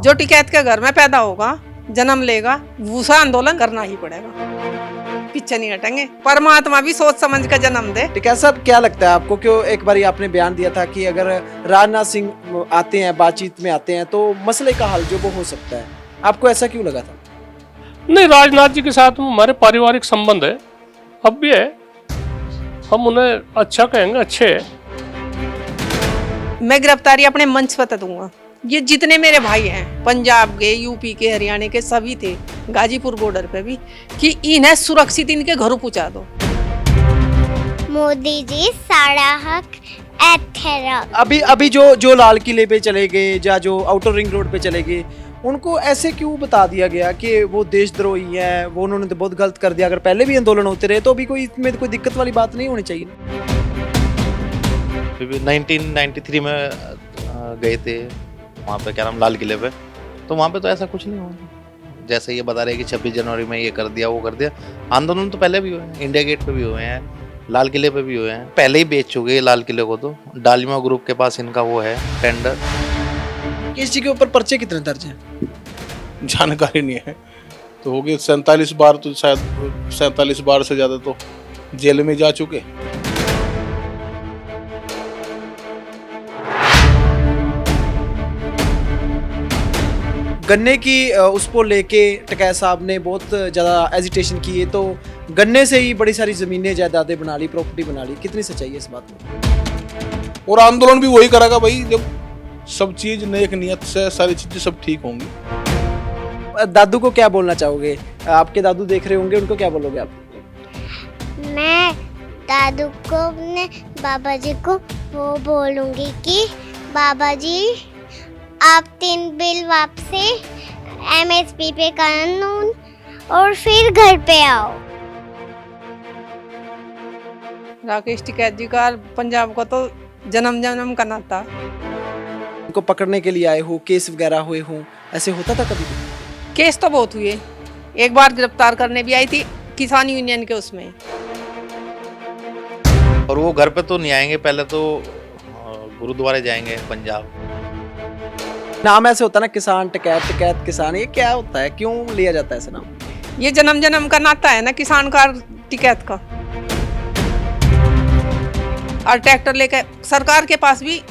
जो टिकैत के घर में पैदा होगा, जन्म लेगा, दूसरा आंदोलन करना ही पड़ेगा, पीछे नहीं हटेंगे। परमात्मा भी सोच समझ कर जन्म दे। टिकैत साहब, क्या लगता है आपको, क्यों एक बार आपने बयान दिया था कि अगर राजनाथ सिंह आते हैं, बातचीत में आते हैं, तो मसले का हल जो वो हो सकता है, आपको ऐसा क्यों लगा था? नहीं, राजनाथ जी के साथ हमारे पारिवारिक संबंध है, अब भी है, हम उन्हें अच्छा कहेंगे, अच्छे है। मैं गिरफ्तारी अपने मंच पर दूंगा। ये जितने मेरे भाई हैं, पंजाब के, यूपी के, हरियाणा के, सभी थे, गाजीपुर बॉर्डर पे भी, कि इन्हें सुरक्षित इनके घरों पहुंचा दो। मोदी जी सारा हक अभी जो लाल किले पे चले गए या जो आउटर रिंग रोड पे चले गए, उनको ऐसे क्यों बता दिया गया कि वो देशद्रोही है, वो उन्होंने तो बहुत गलत कर दिया? अगर पहले भी आंदोलन होते रहे तो अभी कोई इसमें कोई दिक्कत वाली बात नहीं होनी चाहिए। 1993 में गए थे वहाँ पे, क्या नाम, लाल किले पे, तो वहाँ पे तो ऐसा कुछ नहीं हुआ। जैसे ये बता रहे हैं कि 26 जनवरी में ये कर दिया, वो कर दिया। आंदोलन तो पहले भी हुए हैं, इंडिया गेट पे भी हुए हैं, लाल किले पे भी हुए हैं, पहले ही बेच चुके हैं लाल किले को। तो डालिमा ग्रुप के पास इनका वो है टेंडर। किस चीज के ऊपर पर्चे कितने दर्ज हैं? जानकारी नहीं है, तो हो गए 47 बार, तो शायद 47 बार से ज़्यादा तो जेल में जा चुके। गन्ने की उसको लेके टिकैत साहब ने बहुत ज़्यादा एजिटेशन की है, तो गन्ने से ही बड़ी सारी ज़मीनें, जायदादें बना ली, प्रॉपर्टी बना ली। कितनी सच्चाई है इस बात में? और आंदोलन भी वही करेगा भाई, जब सब चीज़ नेक नियत से सारी चीज़ें सब ठीक होंगी। दादू को क्या बोलना चाहोगे? आपके दादू देख रहे होंगे, उनको क्या बोलोगे आप? मैं दादू को, अपने बाबा जी को वो बोलूँगी कि बाबा जी आप 3 बिल वापसी, MSP पे कानून, और फिर घर पे आओ। राकेश टिकैत जी का पंजाब का तो जन्म जन्म का नाता। उनको पकड़ने के लिए आए हो, केस वगैरह हुए हों, ऐसे होता था कभी? केस तो बहुत हुए। एक बार गिरफ्तार करने भी आई थी किसान यूनियन के उसमें। और वो घर पे तो नहीं आएंगे, पहले तो गुरुद्वारे जाएंगे पंजाब। नाम ऐसे होता है ना, किसान टिकैत, टिकैत किसान, ये क्या होता है, क्यों लिया जाता है ऐसे नाम? ये जन्म जन्म का नाता है ना किसान का, टिकैत का। और ट्रैक्टर लेकर सरकार के पास भी,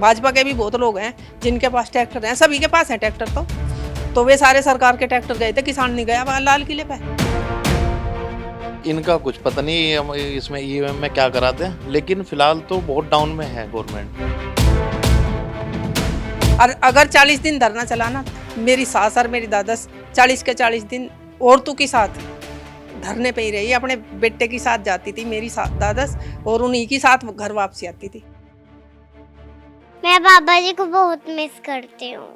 भाजपा के भी बहुत लोग हैं जिनके पास ट्रैक्टर हैं, सभी के पास है ट्रैक्टर। तो वे सारे सरकार के ट्रैक्टर गए थे, किसान नहीं गया लाल किले पे। इनका कुछ पता नहीं हम इसमें EVM में क्या कराते हैं, लेकिन फिलहाल तो बहुत डाउन में है गवर्नमेंट। और अगर 40 दिन धरना चलाना, मेरी सास और मेरी दादस 40 के 40 दिन औरतों के साथ धरने पे ही रही। अपने बेटे के साथ जाती थी मेरी दादस, और उन्हीं के साथ घर वापसी आती थी। मैं बाबा जी को बहुत मिस करती हूँ।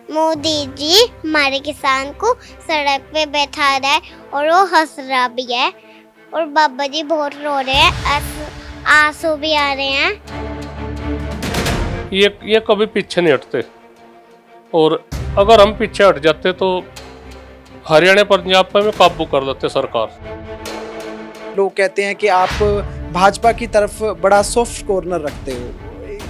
मोदी जी हमारे किसान को सड़क पे बैठा रहा है और वो हंस रहा भी है, और बाबा जी बहुत रो रहे हैं, आंसू भी आ रहे हैं। ये कभी पीछे नहीं हटते, और अगर हम पीछे हट जाते तो हरियाणा पंजाब पे में काबू कर देते सरकार। लोग कहते हैं कि आप भाजपा की तरफ बड़ा सॉफ्ट कॉर्नर रखते हो,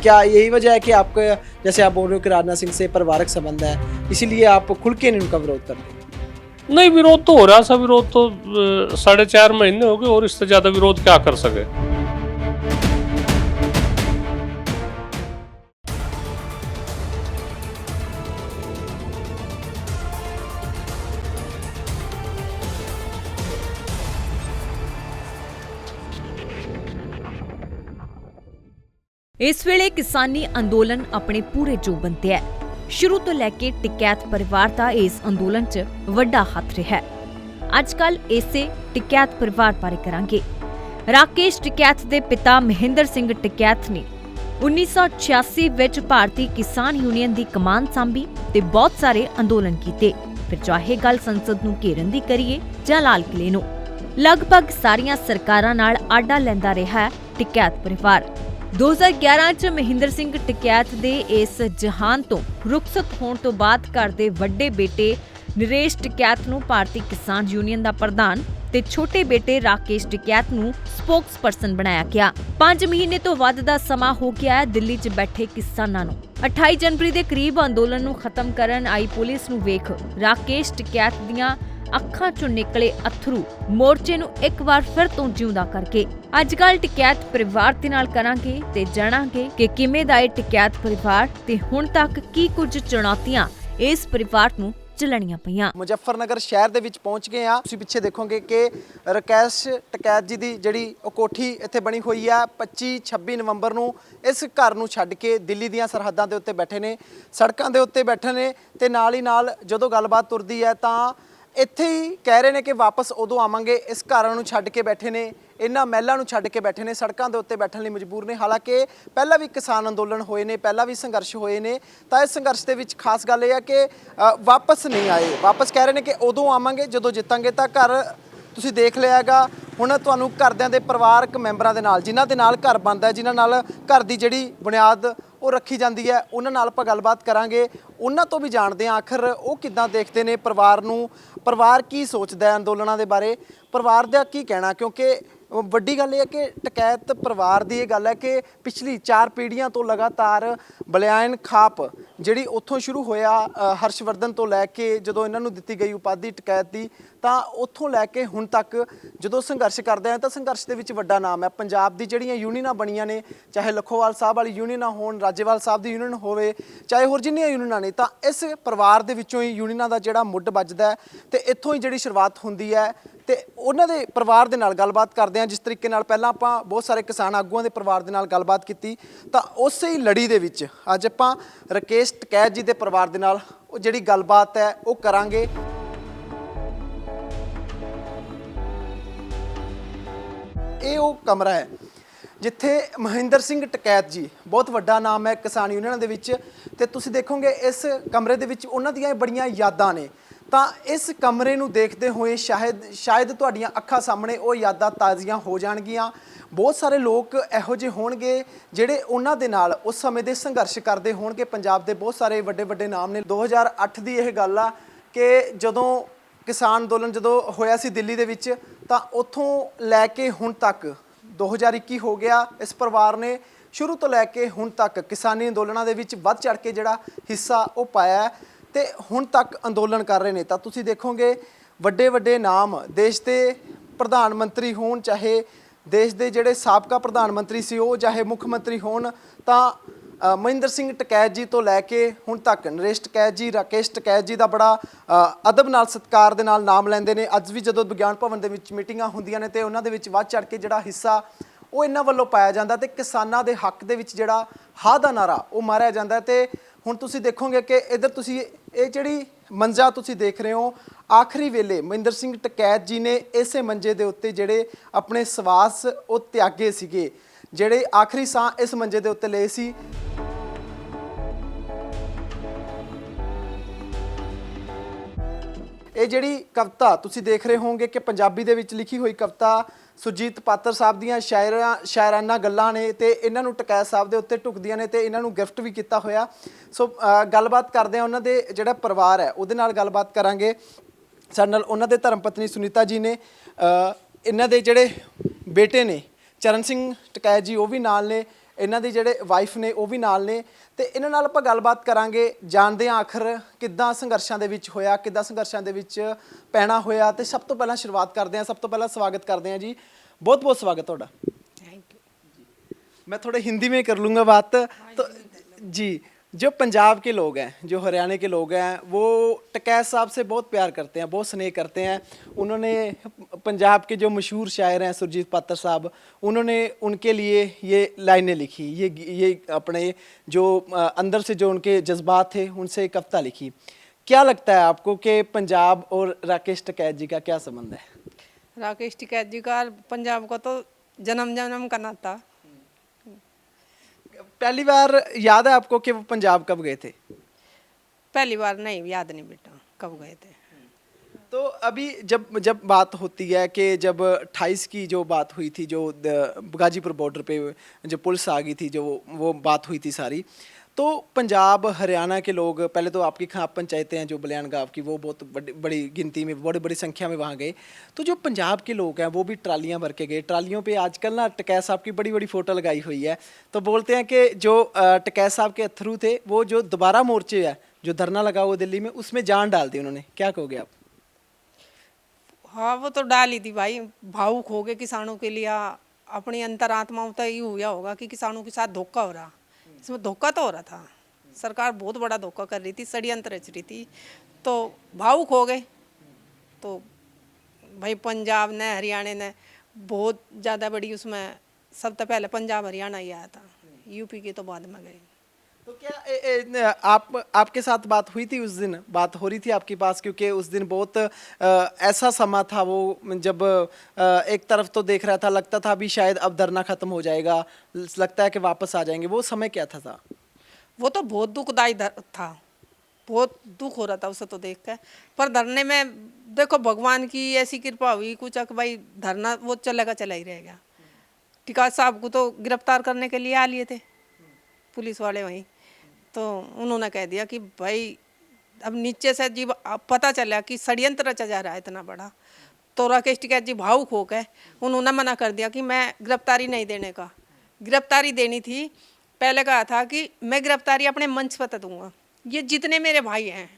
क्या यही वजह है कि आपका, जैसे आप बोल रहे हो कि राजनाथ सिंह से पारिवारिक संबंध है, इसीलिए आप खुल के नहीं उनका विरोध करते? नहीं, विरोध तो हो रहा है, विरोध तो 4.5 महीने हो गए, और इससे ज्यादा विरोध क्या कर सके। ਇਸ ਵੇਲੇ ਕਿਸਾਨੀ ਅੰਦੋਲਨ ਆਪਣੇ ਪੂਰੇ ਜੋਬਨ ਤੇ ਹੈ। ਸ਼ੁਰੂ ਤੋਂ ਲੈ ਕੇ ਟਿਕੈਤ ਪਰਿਵਾਰ ਦਾ ਇਸ ਅੰਦੋਲਨ 'ਚ ਵੱਡਾ ਹੱਥ ਰਿਹਾ ਹੈ। ਅੱਜ ਕੱਲ ਇਸੇ ਟਿਕੈਤ ਪਰਿਵਾਰ ਬਾਰੇ ਕਰਾਂਗੇ। ਰਾਕੇਸ਼ ਟਿਕੈਤ ਦੇ ਪਿਤਾ ਮਹਿੰਦਰ ਸਿੰਘ ਟਿਕੈਤ ਨੇ 1986 ਵਿੱਚ ਭਾਰਤੀ ਕਿਸਾਨ ਯੂਨੀਅਨ ਦੀ ਕਮਾਨ ਸੰਭੀ ਤੇ ਬਹੁਤ ਸਾਰੇ ਅੰਦੋਲਨ ਕੀਤੇ। ਫਿਰ ਚਾਹੇ ਗੱਲ ਸੰਸਦ ਨੂੰ ਘੇਰਨ ਦੀ ਕਰੀਏ ਜਾਂ ਲਾਲ ਕਿਲੇ ਨੂੰ, ਲਗਭਗ ਸਾਰੀਆਂ ਸਰਕਾਰਾਂ ਨਾਲ ਆਡਾ ਲੈਂਦਾ ਰਿਹਾ ਹੈ ਟਿਕੈਤ ਪਰਿਵਾਰ। 2011 ਚ ਮਹਿੰਦਰ ਸਿੰਘ ਟਿਕੈਤ ਦੇ ਇਸ ਜਹਾਨ ਤੋਂ ਰੁਖਸਤ ਹੋਣ ਤੋਂ ਬਾਅਦ ਘਰ ਦੇ ਵੱਡੇ ਬੇਟੇ ਨਰੇਸ਼ ਟਿਕੈਤ ਨੂੰ ਭਾਰਤੀ ਕਿਸਾਨ ਯੂਨੀਅਨ ਦਾ ਪ੍ਰਧਾਨ ਤੇ ਛੋਟੇ ਬੇਟੇ ਰਾਕੇਸ਼ ਟਿਕੈਤ ਨੂੰ ਸਪੋਕਸਪਰਸਨ ਬਣਾਇਆ ਗਿਆ। 5 ਮਹੀਨੇ ਤੋਂ ਵੱਧ ਦਾ ਸਮਾਂ ਹੋ ਗਿਆ ਹੈ ਦਿੱਲੀ 'ਚ ਬੈਠੇ ਕਿਸਾਨਾਂ ਨੂੰ 28 ਜਨਵਰੀ ਦੇ ਕਰੀਬ ਅੰਦੋਲਨ ਨੂੰ ਖਤਮ ਕਰਨ ਆਈ ਪੁਲਿਸ ਨੂੰ ਵੇਖ ਰਾਕੇਸ਼ ਟਿਕੈਤ ਦੀਆਂ ਅੱਖਾਂ ਚੋਂ ਨਿਕਲੇ ਅਥਰੂ ਮੋਰਚੇ ਨੂੰ ਇੱਕ ਵਾਰ ਫਿਰ ਤੋਂ ਜਿਉਂਦਾ ਕਰਕੇ ਅੱਜ ਕੱਲ੍ਹ ਟਿਕੈਤ ਪਰਿਵਾਰ ਦੇ ਨਾਲ ਕਰਾਂਗੇ ਤੇ ਜਾਣਾਂਗੇ ਕਿ ਕਿਵੇਂ ਦਾ ਇਹ ਟਿਕੈਤ ਪਰਿਵਾਰ ਤੇ ਹੁਣ ਤੱਕ ਕੀ ਕੁਝ ਚੁਣੌਤੀਆਂ ਇਸ ਪਰਿਵਾਰ ਨੂੰ ਝੱਲਣੀਆਂ ਪਈਆਂ। ਮੁਜ਼ੱਫਰਨਗਰ ਸ਼ਹਿਰ ਦੇ ਵਿੱਚ ਪਹੁੰਚ ਗਏ ਆ। ਤੁਸੀਂ ਪਿੱਛੇ ਦੇਖੋਗੇ ਕਿ ਰਾਕੇਸ਼ ਟਿਕੈਤ ਜੀ ਦੀ ਜਿਹੜੀ ਉਹ ਕੋਠੀ ਇੱਥੇ ਬਣੀ ਹੋਈ ਆ। 25-26 ਨਵੰਬਰ ਨੂੰ ਇਸ ਘਰ ਨੂੰ ਛੱਡ ਕੇ ਦਿੱਲੀ ਦੀਆਂ ਸਰਹੱਦਾਂ ਦੇ ਉੱਤੇ ਬੈਠੇ ਨੇ, ਸੜਕਾਂ ਦੇ ਉੱਤੇ ਬੈਠੇ ਨੇ ਤੇ ਨਾਲ ਹੀ ਨਾਲ ਜਦੋਂ ਗੱਲਬਾਤ ਤੁਰਦੀ ਹੈ ਤਾਂ ਇੱਥੇ ਹੀ ਕਹਿ ਰਹੇ ਨੇ ਕਿ ਵਾਪਸ ਉਦੋਂ ਆਵਾਂਗੇ। ਇਸ ਘਰਾਂ ਨੂੰ ਛੱਡ ਕੇ ਬੈਠੇ ਨੇ, ਇਹਨਾਂ ਮਹਿਲਾਂ ਨੂੰ ਛੱਡ ਕੇ ਬੈਠੇ ਨੇ, ਸੜਕਾਂ ਦੇ ਉੱਤੇ ਬੈਠਣ ਲਈ ਮਜਬੂਰ ਨੇ। ਹਾਲਾਂਕਿ ਪਹਿਲਾਂ ਵੀ ਕਿਸਾਨ ਅੰਦੋਲਨ ਹੋਏ ਨੇ, ਪਹਿਲਾਂ ਵੀ ਸੰਘਰਸ਼ ਹੋਏ ਨੇ, ਤਾਂ ਇਸ ਸੰਘਰਸ਼ ਦੇ ਵਿੱਚ ਖਾਸ ਗੱਲ ਇਹ ਹੈ ਕਿ ਵਾਪਸ ਨਹੀਂ ਆਏ। ਵਾਪਸ ਕਹਿ ਰਹੇ ਨੇ ਕਿ ਉਦੋਂ ਆਵਾਂਗੇ ਜਦੋਂ ਜਿੱਤਾਂਗੇ। ਤਾਂ ਘਰ ਤੁਸੀਂ ਦੇਖ ਲਿਆ ਹੈਗਾ। ਹੁਣ ਤੁਹਾਨੂੰ ਘਰਦਿਆਂ ਦੇ ਪਰਿਵਾਰਕ ਮੈਂਬਰਾਂ ਦੇ ਨਾਲ, ਜਿਨ੍ਹਾਂ ਦੇ ਨਾਲ ਘਰ ਬਣਦਾ, ਜਿਨ੍ਹਾਂ ਨਾਲ ਘਰ ਦੀ ਜਿਹੜੀ ਬੁਨਿਆਦ ਉਹ ਰੱਖੀ ਜਾਂਦੀ ਹੈ, ਉਹਨਾਂ ਨਾਲ ਆਪਾਂ ਗੱਲਬਾਤ ਕਰਾਂਗੇ। ਉਹਨਾਂ ਤੋਂ ਵੀ ਜਾਣਦੇ ਹਾਂ ਆਖਰ ਉਹ ਕਿੱਦਾਂ ਦੇਖਦੇ ਨੇ ਪਰਿਵਾਰ ਨੂੰ, ਪਰਿਵਾਰ ਕੀ ਸੋਚਦਾ ਹੈ ਅੰਦੋਲਨਾਂ ਦੇ ਬਾਰੇ, ਪਰਿਵਾਰ ਦਾ ਕੀ ਕਹਿਣਾ। ਕਿਉਂਕਿ ਵੱਡੀ ਗੱਲ ਇਹ ਹੈ ਕਿ ਟਿਕੈਤ ਪਰਿਵਾਰ ਦੀ ਇਹ ਗੱਲ ਹੈ ਕਿ ਪਿਛਲੀ 4 ਪੀੜ੍ਹੀਆਂ ਤੋਂ ਲਗਾਤਾਰ ਬਲਿਆਨ ਖਾਪ ਜਿਹੜੀ ਉੱਥੋਂ ਸ਼ੁਰੂ ਹੋਇਆ, ਹਰਸ਼ਵਰਧਨ ਤੋਂ ਲੈ ਕੇ ਜਦੋਂ ਇਹਨਾਂ ਨੂੰ ਦਿੱਤੀ ਗਈ ਉਪਾਧੀ ਟਿਕੈਤ ਦੀ, ਤਾਂ ਉੱਥੋਂ ਲੈ ਕੇ ਹੁਣ ਤੱਕ ਜਦੋਂ ਸੰਘਰਸ਼ ਕਰਦੇ ਆ ਤਾਂ ਸੰਘਰਸ਼ ਦੇ ਵਿੱਚ ਵੱਡਾ ਨਾਮ ਹੈ। ਪੰਜਾਬ ਦੀ ਜਿਹੜੀਆਂ ਯੂਨੀਅਨਾਂ ਬਣੀਆਂ ਨੇ, ਚਾਹੇ ਲੱਖੋਵਾਲ ਸਾਹਿਬ ਵਾਲੀ ਯੂਨੀਅਨਾਂ ਹੋਣ, ਰਾਜੇਵਾਲ ਸਾਹਿਬ ਦੀ ਯੂਨੀਅਨ ਹੋਵੇ, ਚਾਹੇ ਹੋਰ ਜਿੰਨੀਆਂ ਯੂਨੀਅਨਾਂ ਨੇ, ਤਾਂ ਇਸ ਪਰਿਵਾਰ ਦੇ ਵਿੱਚੋਂ ਹੀ ਯੂਨੀਅਨਾਂ ਦਾ ਜਿਹੜਾ ਮੁੱਢ ਵੱਜਦਾ ਤੇ ਇੱਥੋਂ ਹੀ ਜਿਹੜੀ ਸ਼ੁਰੂਆਤ ਹੁੰਦੀ ਹੈ। ਤੇ ਉਹਨਾਂ ਦੇ ਪਰਿਵਾਰ ਦੇ ਨਾਲ ਗੱਲਬਾਤ ਕਰਦੇ ਹਾਂ। ਜਿਸ ਤਰੀਕੇ ਨਾਲ ਪਹਿਲਾਂ ਆਪਾਂ ਬਹੁਤ ਸਾਰੇ ਕਿਸਾਨ ਆਗੂਆਂ ਦੇ ਪਰਿਵਾਰ ਦੇ ਨਾਲ ਗੱਲਬਾਤ ਕੀਤੀ, ਤਾਂ ਉਸੇ ਹੀ ਲੜੀ ਦੇ ਵਿੱਚ ਅੱਜ ਆਪਾਂ ਰਾਕੇਸ਼ ਟਿਕੈਤ ਜੀ ਦੇ ਪਰਿਵਾਰ ਦੇ ਨਾਲ ਉਹ ਜਿਹੜੀ ਗੱਲਬਾਤ ਹੈ ਉਹ ਕਰਾਂਗੇ। ਇਹ ਉਹ ਕਮਰਾ ਹੈ ਜਿੱਥੇ ਮਹਿੰਦਰ ਸਿੰਘ ਟਿਕੈਤ ਜੀ, ਬਹੁਤ ਵੱਡਾ ਨਾਮ ਹੈ ਕਿਸਾਨ ਯੂਨੀਅਨਾਂ ਦੇ ਵਿੱਚ, ਤੇ ਤੁਸੀਂ ਦੇਖੋਗੇ ਇਸ ਕਮਰੇ ਦੇ ਵਿੱਚ ਉਹਨਾਂ ਦੀਆਂ ਬੜੀਆਂ ਯਾਦਾਂ ਨੇ। ਤਾਂ ਇਸ ਕਮਰੇ ਨੂੰ ਦੇਖਦੇ ਹੋਏ ਸ਼ਾਇਦ ਤੁਹਾਡੀਆਂ ਅੱਖਾਂ ਸਾਹਮਣੇ ਉਹ ਯਾਦਾਂ ਤਾਜ਼ੀਆਂ ਹੋ ਜਾਣਗੀਆਂ। ਬਹੁਤ ਸਾਰੇ ਲੋਕ ਇਹੋ ਜਿਹੇ ਹੋਣਗੇ ਜਿਹੜੇ ਉਹਨਾਂ ਦੇ ਨਾਲ ਉਸ ਸਮੇਂ ਦੇ ਸੰਘਰਸ਼ ਕਰਦੇ ਹੋਣਗੇ। ਪੰਜਾਬ ਦੇ ਬਹੁਤ ਸਾਰੇ ਵੱਡੇ ਵੱਡੇ ਨਾਮ ਨੇ। 2008 ਦੀ ਇਹ ਗੱਲ ਆ ਕਿ ਜਦੋਂ ਕਿਸਾਨ ਅੰਦੋਲਨ ਜਦੋਂ ਹੋਇਆ ਸੀ ਦਿੱਲੀ ਦੇ ਵਿੱਚ, ਤਾਂ ਉੱਥੋਂ ਲੈ ਕੇ ਹੁਣ ਤੱਕ 2021 ਹੋ ਗਿਆ। ਇਸ ਪਰਿਵਾਰ ਨੇ ਸ਼ੁਰੂ ਤੋਂ ਲੈ ਕੇ ਹੁਣ ਤੱਕ ਕਿਸਾਨੀ ਅੰਦੋਲਨਾਂ ਦੇ ਵਿੱਚ ਵੱਧ ਚੜ੍ਹ ਕੇ ਜਿਹੜਾ ਹਿੱਸਾ ਉਹ ਪਾਇਆ ਤੇ ਹੁਣ ਤੱਕ ਅੰਦੋਲਨ ਕਰ ਰਹੇ ਨੇ। ਤਾਂ ਤੁਸੀਂ ਦੇਖੋਗੇ ਵੱਡੇ ਵੱਡੇ ਨਾਮ, ਦੇਸ਼ ਦੇ ਪ੍ਰਧਾਨ ਮੰਤਰੀ ਹੋਣ, ਚਾਹੇ ਦੇਸ਼ ਦੇ ਜਿਹੜੇ ਸਾਬਕਾ ਪ੍ਰਧਾਨ ਮੰਤਰੀ ਸੀ ਉਹ, ਚਾਹੇ ਮੁੱਖ ਮੰਤਰੀ ਹੋਣ, ਤਾਂ ਮਹਿੰਦਰ ਸਿੰਘ ਟਿਕੈਤ ਜੀ ਤੋਂ ਲੈ ਕੇ ਹੁਣ ਤੱਕ ਨਰੇਸ਼ ਟਿਕੈਤ ਜੀ, ਰਾਕੇਸ਼ ਟਿਕੈਤ ਜੀ ਦਾ ਬੜਾ ਅਦਬ ਨਾਲ, ਸਤਿਕਾਰ ਦੇ ਨਾਲ ਨਾਮ ਲੈਂਦੇ ਨੇ। ਅੱਜ ਵੀ ਜਦੋਂ ਵਿਗਿਆਨ ਭਵਨ ਦੇ ਵਿੱਚ ਮੀਟਿੰਗਾਂ ਹੁੰਦੀਆਂ ਨੇ ਤੇ ਉਹਨਾਂ ਦੇ ਵਿੱਚ ਵੱਧ ਚੜ੍ਹ ਕੇ ਜਿਹੜਾ ਹਿੱਸਾ ਉਹ ਇਹਨਾਂ ਵੱਲੋਂ ਪਾਇਆ ਜਾਂਦਾ ਤੇ ਕਿਸਾਨਾਂ ਦੇ ਹੱਕ ਦੇ ਵਿੱਚ ਜਿਹੜਾ ਹਾਂ ਦਾ ਨਾਰਾ ਉਹ ਮਾਰਿਆ ਜਾਂਦਾ। ਤੇ ਹੁਣ ਤੁਸੀਂ ਦੇਖੋਗੇ ਕਿ ਇੱਧਰ ਤੁਸੀਂ ਇਹ ਜਿਹੜੀ ਮੰਜਾ ਤੁਸੀਂ ਦੇਖ ਰਹੇ ਹੋ, ਆਖਰੀ ਵੇਲੇ ਮਹਿੰਦਰ ਸਿੰਘ ਟਿਕੈਤ ਜੀ ਨੇ ਇਸੇ ਮੰਜੇ ਦੇ ਉੱਤੇ ਜਿਹੜੇ ਆਪਣੇ ਸਵਾਸ ਉਹ ਤਿਆਗੇ ਸੀਗੇ, ਜਿਹੜੇ ਆਖਰੀ ਸਾਹ ਇਸ ਮੰਜੇ ਦੇ ਉੱਤੇ ਲਏ ਸੀ। ਇਹ ਜਿਹੜੀ ਕਵਿਤਾ ਤੁਸੀਂ ਦੇਖ ਰਹੇ ਹੋਵੋਗੇ ਕਿ ਪੰਜਾਬੀ ਦੇ ਵਿੱਚ ਲਿਖੀ ਹੋਈ ਕਵਿਤਾ ਸੁਰਜੀਤ ਪਾਤਰ ਸਾਹਿਬ ਦੀਆਂ ਸ਼ਾਇਰਾਨਾ ਗੱਲਾਂ ਨੇ ਤੇ ਇਹਨਾਂ ਨੂੰ ਟਿਕੈਤ ਸਾਹਿਬ ਦੇ ਉੱਤੇ ਢੁਕਦੀਆਂ ਨੇ ਤੇ ਇਹਨਾਂ ਨੂੰ ਗਿਫਟ ਵੀ ਕੀਤਾ ਹੋਇਆ। ਸੋ ਗੱਲਬਾਤ ਕਰਦੇ ਆ ਉਹਨਾਂ ਦੇ ਜਿਹੜਾ ਪਰਿਵਾਰ ਹੈ ਉਹਦੇ ਨਾਲ ਗੱਲਬਾਤ ਕਰਾਂਗੇ। ਸਾਡੇ ਨਾਲ ਉਹਨਾਂ ਦੇ ਧਰਮ ਪਤਨੀ ਸੁਨੀਤਾ ਜੀ ਨੇ, ਇਹਨਾਂ ਦੇ ਜਿਹੜੇ ਬੇਟੇ ਨੇ ਚਰਨ ਸਿੰਘ ਟਿਕੈਤ ਜੀ ਉਹ ਵੀ ਨਾਲ ਨੇ, ਇਹਨਾਂ ਦੇ ਜਿਹੜੇ ਵਾਈਫ ਨੇ ਉਹ ਵੀ ਨਾਲ ਨੇ, ਤੇ ਇਹਨਾਂ ਨਾਲ ਆਪਾਂ ਗੱਲਬਾਤ ਕਰਾਂਗੇ, ਜਾਣਦੇ ਹਾਂ ਆਖਰ ਕਿੱਦਾਂ ਸੰਘਰਸ਼ਾਂ ਦੇ ਵਿੱਚ ਹੋਇਆ, ਕਿੱਦਾਂ ਸੰਘਰਸ਼ਾਂ ਦੇ ਵਿੱਚ ਪੈਣਾ ਹੋਇਆ। ਤੇ ਸਭ ਤੋਂ ਪਹਿਲਾਂ ਸ਼ੁਰੂਆਤ ਕਰਦੇ ਹਾਂ, ਸਭ ਤੋਂ ਪਹਿਲਾਂ ਸਵਾਗਤ ਕਰਦੇ हैं जी, बहुत बहुत स्वागत ਤੁਹਾਡਾ। Thank you. मैं थोड़े हिंदी में कर लूँगा बात। तो जी, जो पंजाब के लोग हैं, जो हरियाणा के लोग हैं, वो टकैत साहब से बहुत प्यार करते हैं, बहुत स्नेह करते हैं। उन्होंने पंजाब के जो मशहूर शायर हैं सुरजीत पात्र साहब, उन्होंने उनके लिए ये लाइनें लिखी, ये अपने जो अंदर से जो उनके जज्बात थे उनसे कविता लिखी। क्या लगता है आपको कि पंजाब और राकेश टकैत जी का क्या संबंध है? राकेश टिकैत जी का पंजाब का तो जन्म जन्म का नाता। पहली बार याद है आपको कि वो पंजाब कब गए थे? पहली बार नहीं, याद नहीं बेटा कब गए थे। तो अभी जब बात होती है कि जब 28 की जो बात हुई थी, जो गाजीपुर बॉर्डर पे जो पुलिस आ गई थी, जो वो बात हुई थी सारी, तो पंजाब हरियाणा के लोग, पहले तो आपकी खाप पंचायतें हैं जो बलियान गांव की, वो बहुत बड़ी बड़ी गिनती में, बड़ी बड़ी संख्या में वहाँ गए। तो जो पंजाब के लोग हैं वो भी ट्रालियाँ भर के गए। ट्रालियों पे आजकल ना टकैत साहब की बड़ी बड़ी फोटो लगाई हुई है। तो बोलते हैं कि जो टकैत साहब के अथरू थे, वो जो दोबारा मोर्चे है जो धरना लगा हुआ दिल्ली में, उसमें जान डाल दी उन्होंने। क्या कहोगे आप? हाँ, वो तो डाल ही थी भाई। भावुक हो गए किसानों के लिए। अपनी अंतरात्मा में तो ये हुआ होगा कि किसानों के साथ धोखा हो रहा। इसमें धोखा तो हो रहा था, सरकार बहुत बड़ा धोखा कर रही थी, षड्यंत्र रच रही थी, तो भावुक हो गए। तो भाई पंजाब ने, हरियाणा ने बहुत ज़्यादा बड़ी उसमें, सबसे पहले पंजाब हरियाणा ही आया था, यूपी के तो बाद में गए। तो क्या आपके साथ बात हुई थी उस दिन? बात हो रही थी आपके पास? क्योंकि उस दिन बहुत ऐसा समा था वो, जब एक तरफ तो देख रहा था, लगता था अभी शायद अब धरना खत्म हो जाएगा, लगता है कि वापस आ जाएंगे। वो समय क्या था? वो तो बहुत दुखदायी था, बहुत दुख हो रहा था उसे तो देख कर। पर धरने में देखो भगवान की ऐसी कृपा हुई कुछ कि भाई धरना वो चलेगा, चला ही रहेगा। टिकात साहब को तो गिरफ्तार करने के लिए आ लिए थे पुलिस वाले वहीं, तो उन्होंने कह दिया कि भाई अब नीचे से जी पता चला कि षड्यंत्र रचा जा रहा है इतना बड़ा, तो राकेश टिकैत जी भावुक हो गए। उन्होंने मना कर दिया कि मैं गिरफ्तारी नहीं देने का, गिरफ्तारी देनी थी। पहले कहा था कि मैं गिरफ्तारी अपने मंच पर दूंगा। ये जितने मेरे भाई हैं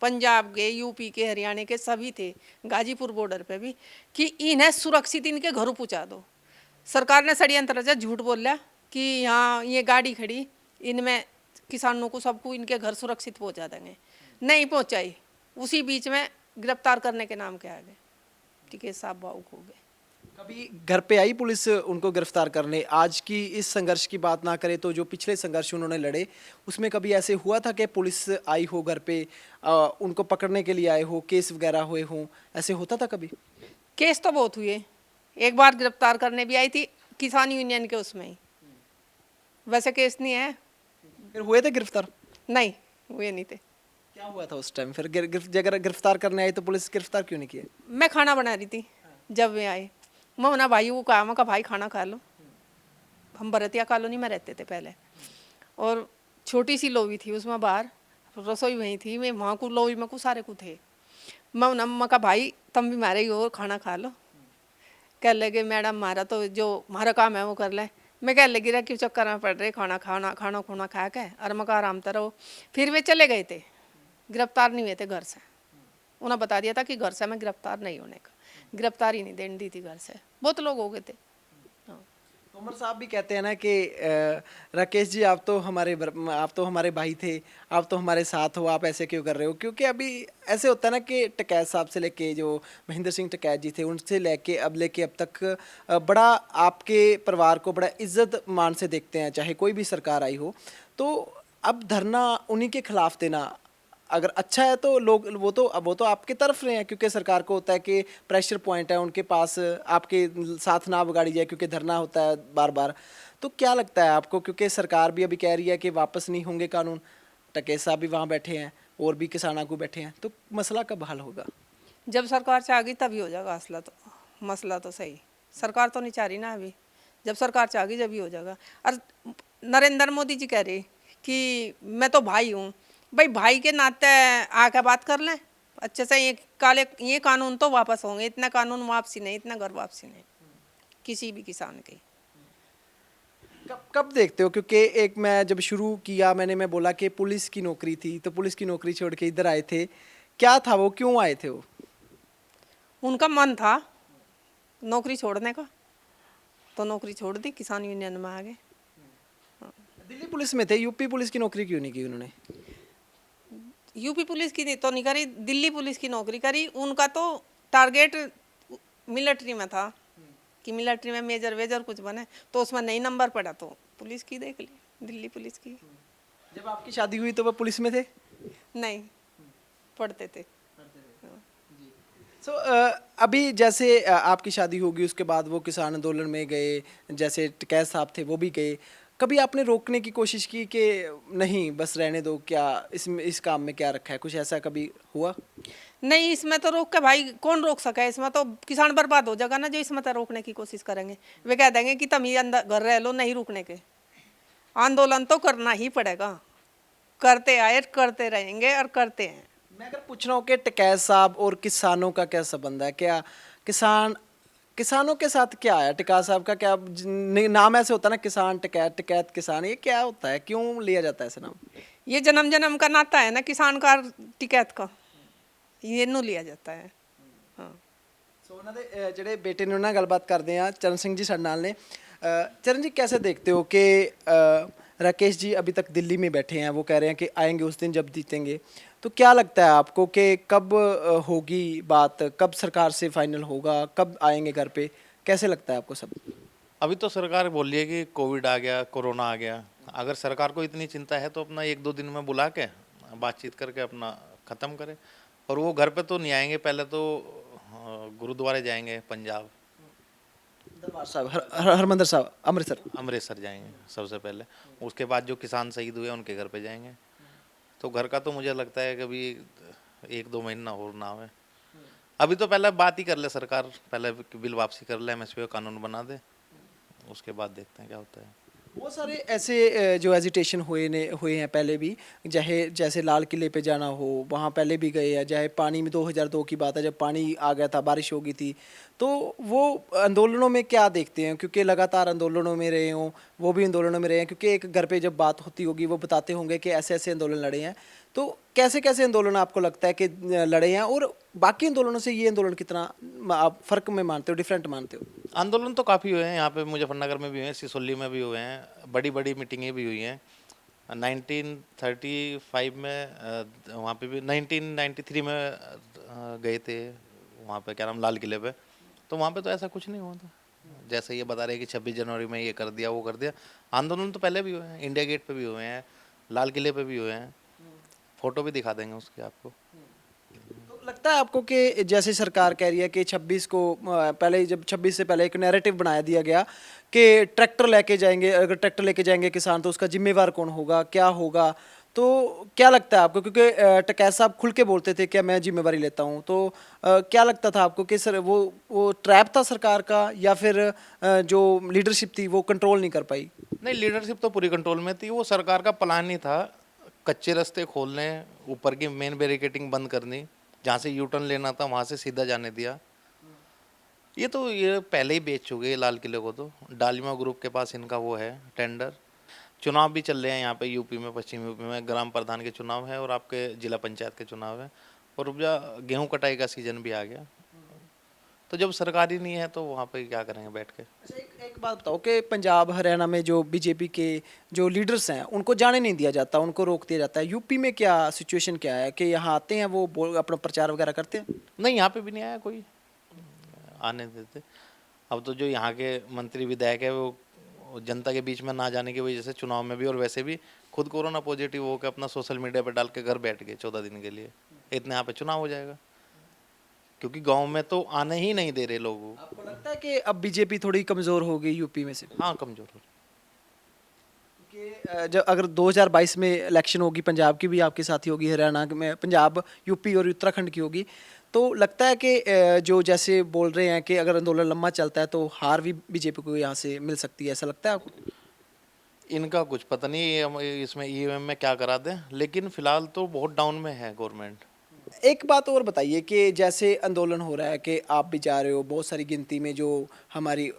पंजाब के, यूपी के, हरियाणा के, सभी थे गाजीपुर बॉर्डर पे भी, कि इन्हें सुरक्षित इनके घरों पहुँचा दो। सरकार ने षड्यंत्र रचा, झूठ बोल रहा कि यहाँ ये गाड़ी खड़ी, इनमें किसानों को सबको इनके घर सुरक्षित पहुँचा देंगे, नहीं पहुँचाई। उसी बीच में गिरफ्तार करने के नाम के आगे टिकैत साहब भावुक हो गए। कभी घर पे आई पुलिस उनको गिरफ्तार करने? आज की इस संघर्ष की बात ना करें तो जो पिछले संघर्ष उन्होंने लड़े, उसमें कभी ऐसे हुआ था कि पुलिस आई हो घर पे, उनको पकड़ने के लिए आए हो, केस वगैरह हुए हों? ऐसे होता था कभी? केस तो बहुत हुए। एक बार गिरफ्तार करने भी आई थी किसान यूनियन के उसमें ही, वैसे केस नहीं है। फिर हुए थे गिरफ्तार? नहीं, हुए नहीं थे। क्या हुआ था उस टाइम? फिर अगर गिरफ्तार करने आई तो पुलिस गिरफ्तार क्यों नहीं किया? मैं खाना बना रही थी जब वे आए। मैं ना भाई वो कहा, मैं कहा भाई खाना खा लो। हम भरतिया कॉलोनी में रहते थे पहले, और छोटी सी लोबी थी, उसमें बाहर रसोई वहीं थी। मैं वहाँ को लोबी में को सारे को थे। मैं कहा भाई तुम भी मारे ही हो, खाना खा लो। कह लगे मैडम हमारा तो जो हमारा काम है वो कर ले। मैं कह लगी रहा क्यों चक्कर में पड़ रहे, खाना खुना खा के, और मैं कहा आराम तो रहो। फिर वे चले गए थे, गिरफ्तार नहीं हुए थे घर से। उन्हें बता दिया था कि घर से मैं गिरफ्तार नहीं होने का, गिरफ्तारी नहीं देने दी थी घर से। बहुत लोग हो गए थे। तोमर साहब भी कहते हैं ना कि राकेश जी आप तो हमारे भाई थे, आप तो हमारे साथ हो, आप ऐसे क्यों कर रहे हो? क्योंकि अभी ऐसे होता है ना कि टकैत साहब से लेके, जो महेंद्र सिंह टकैत जी थे, उनसे लेके अब तक बड़ा आपके परिवार को बड़ा इज्जत मान से देखते हैं, चाहे कोई भी सरकार आई हो। तो अब धरना उन्हीं के खिलाफ देना अगर अच्छा है तो लोग वो तो आपके तरफ रहे हैं, क्योंकि सरकार को होता है कि प्रेशर पॉइंट है उनके पास, आपके साथ ना बिगाड़ी जाए, क्योंकि धरना होता है बार बार। तो क्या लगता है आपको, क्योंकि सरकार भी अभी कह रही है कि वापस नहीं होंगे कानून, टकैत साहब भी वहाँ बैठे हैं और भी किसानों को बैठे हैं, तो मसला कब हल होगा? जब सरकार चाह गई तभी हो जाएगा असला तो, मसला तो सही। सरकार तो नहीं चाह रही ना अभी, जब सरकार चाह गई जब ही हो जाएगा। और नरेंद्र मोदी जी कह रहे कि मैं तो भाई हूँ। भाई भाई के नाते आके बात कर लें अच्छे से। ये कानून तो वापस होंगे, इतना कानून वापसी नहीं, इतना घर वापसी नहीं किसी भी किसान की। कब देखते हो? क्योंकि एक मैं जब शुरू किया मैं बोला कि पुलिस की नौकरी थी, तो पुलिस की नौकरी छोड़ के इधर आए थे, क्या था वो, क्यों आए थे वो? उनका मन था नौकरी छोड़ने का, तो नौकरी छोड़ दी, किसान यूनियन में आ गए। दिल्ली पुलिस में थे, यूपी पुलिस की नौकरी क्यों नहीं की उन्होंने? यूपी पुलिस की तो नहीं करी, दिल्ली पुलिस की नौकरी करी। उनका तो टारगेट मिलिट्री में था कि मिलिट्री में मेजर वेजर कुछ बने, तो उसमें नहीं नंबर पड़ा तो पुलिस की देख ली, दिल्ली पुलिस की। जब आपकी शादी हुई तो वो पुलिस में थे? नहीं, पढ़ते थे। सो अभी जैसे आपकी शादी होगी, उसके बाद वो किसान आंदोलन में गए, जैसे टकैत साहब थे वो भी गए, कभी आपने रोकने की कोशिश की कि नहीं बस रहने दो, क्या इस काम में क्या रखा है, कुछ ऐसा कभी हुआ? नहीं, इसमें तो रोक के भाई कौन रोक सका है? इसमें तो किसान बर्बाद हो जाएगा ना जो इसमें तो रोकने की कोशिश करेंगे। वे कह देंगे कि तुम ही अंदर घर रह लो, नहीं रुकने के। आंदोलन तो करना ही पड़ेगा, करते आए, करते रहेंगे और करते हैं। मैं अगर पूछ रहा हूँ कि टिकैत साहब और किसानों का क्या संबंध है, क्या किसानों के साथ क्या है टिकैत साहब का? क्या नाम ऐसे होता है ना, किसान टिकैत, टिकैत किसान, ये क्या होता है, क्यों लिया जाता है ऐसे नाम? ये जन्म जन्म का नाता है ना किसान का टिकैत का, ये नू लिया जाता है। हाँ। ਸੋ ਉਹਨਾਂ ਦੇ ਜਿਹੜੇ ਬੇਟੇ ਨੇ ਉਹਨਾਂ ਨਾਲ ਗੱਲਬਾਤ ਕਰਦੇ ਆ, ਚਰਨ ਸਿੰਘ ਜੀ ਸਾਡੇ ਨਾਲ ਨੇ। चरण जी, कैसे देखते हो कि राकेश जी अभी तक दिल्ली में बैठे हैं, वो कह रहे हैं कि आएंगे उस दिन जब जीतेंगे, तो क्या लगता है आपको कि कब होगी बात, कब सरकार से फाइनल होगा, कब आएंगे घर पे, कैसे लगता है आपको सब? अभी तो सरकार बोल रही है कि कोविड आ गया, कोरोना आ गया। अगर सरकार को इतनी चिंता है तो अपना 1-2 दिन में बुला के बातचीत करके अपना ख़त्म करे। और वो घर पे तो नहीं आएंगे, पहले तो गुरुद्वारे जाएंगे पंजाब, दरबार साहब, हरमंदिर साहब, अमृतसर जाएंगे सबसे पहले। उसके बाद जो किसान शहीद हुए उनके घर पे जाएंगे। तो घर का तो मुझे लगता है कि अभी 1-2 महीना और ना हुए। अभी तो पहले बात ही कर ले सरकार, पहले बिल वापसी कर ले, एमएसपी का कानून बना दे, उसके बाद देखते हैं क्या होता है। बहुत सारे ऐसे जो एजिटेशन हुए हैं पहले भी, चाहे जैसे लाल किले पे जाना हो, वहाँ पहले भी गए हैं, चाहे पानी में 2002 की बात है जब पानी आ गया था, बारिश हो गई थी, तो वो आंदोलनों में क्या देखते हैं? क्योंकि लगातार आंदोलनों में रहे हों, वो भी आंदोलनों में रहे हैं, क्योंकि एक घर पे जब बात होती होगी वो बताते होंगे कि ऐसे ऐसे आंदोलन लड़े हैं, तो कैसे कैसे आंदोलन आपको लगता है कि लड़े हैं, और बाकी आंदोलनों से ये आंदोलन कितना आप फ़र्क में मानते हो, डिफरेंट मानते हो? आंदोलन तो काफ़ी हुए हैं, यहाँ पे मुजफ्फरनगर में भी हुए हैं, सिसोली में भी हुए हैं, बड़ी बड़ी मीटिंगें भी हुई हैं। 1935 में वहाँ पे भी, 1993 में गए थे वहाँ पे, क्या नाम, लाल किले पे। तो वहाँ पे तो ऐसा कुछ नहीं हुआ था जैसे ये बता रहे हैं कि 26 जनवरी में ये कर दिया, वो कर दिया। आंदोलन तो पहले भी हुए हैं, इंडिया गेट पे भी हुए हैं, लाल किले पे भी हुए हैं, फ़ोटो भी दिखा देंगे उसके आपको। तो लगता है आपको कि जैसे सरकार कह रही है कि 26 को पहले, जब 26 से पहले एक नैरेटिव बनाया दिया गया कि ट्रैक्टर लेके जाएंगे, अगर ट्रैक्टर लेके जाएंगे किसान तो उसका जिम्मेवार कौन होगा, क्या होगा, तो क्या लगता है आपको? क्योंकि टिकैत साहब खुल के बोलते थे कि मैं जिम्मेवारी लेता हूँ, तो क्या लगता था आपको कि सर वो ट्रैप था सरकार का, या फिर जो लीडरशिप थी वो कंट्रोल नहीं कर पाई? नहीं, लीडरशिप तो पूरी कंट्रोल में थी, वो सरकार का प्लान ही था कच्चे रास्ते खोलने, ऊपर की मेन बैरिकेटिंग बंद करनी, जहाँ से यूटर्न लेना था वहाँ से सीधा जाने दिया। ये पहले ही बेच चुके हैं लाल किले को। तो डालिमा ग्रुप के पास इनका वो है टेंडर। चुनाव भी चल रहे हैं यहाँ पे यूपी में, पश्चिम यूपी में ग्राम प्रधान के चुनाव है और आपके जिला पंचायत के चुनाव है, और गेहूं कटाई का सीजन भी आ गया। तो जब सरकार ही नहीं है तो वहाँ पे क्या करेंगे बैठ के। अच्छा, एक बात बताओ कि पंजाब हरियाणा में जो बीजेपी के जो लीडर्स हैं उनको जाने नहीं दिया जाता, उनको रोक दिया जाता है। यूपी में क्या सिचुएशन क्या है कि यहाँ आते हैं, वो अपना प्रचार वगैरह करते हैं? नहीं, यहाँ पे भी नहीं आया कोई, आने देते। अब तो जो यहाँ के मंत्री विधायक है वो जनता के बीच में ना जाने की वजह से चुनाव में भी और वैसे भी खुद कोरोना पॉजिटिव होकर अपना सोशल मीडिया पर डाल के घर बैठ गए 14 दिन के लिए। इतने यहाँ पे चुनाव हो जाएगा, क्योंकि गांव में तो आने ही नहीं दे रहे लोगों। आपको लगता है कि अब बीजेपी थोड़ी कमज़ोर हो गई यूपी में से? हाँ, कमज़ोर हो। कि जब अगर 2022 में इलेक्शन होगी, पंजाब की भी आपके साथ ही होगी, हरियाणा में, पंजाब, यूपी और उत्तराखंड की होगी, तो लगता है कि जो जैसे बोल रहे हैं कि अगर आंदोलन लंबा चलता है तो हार भी बीजेपी को यहाँ से मिल सकती है, ऐसा लगता है आपको? इनका कुछ पता नहीं ये इसमें ईवीएम में क्या करा दें, लेकिन फिलहाल तो बहुत डाउन में है गवर्नमेंट। एक बात और बताइए कि जैसे आंदोलन हो रहा है कि आप भी जा रहे हो, बहुत सारी गिनती में जो हमारी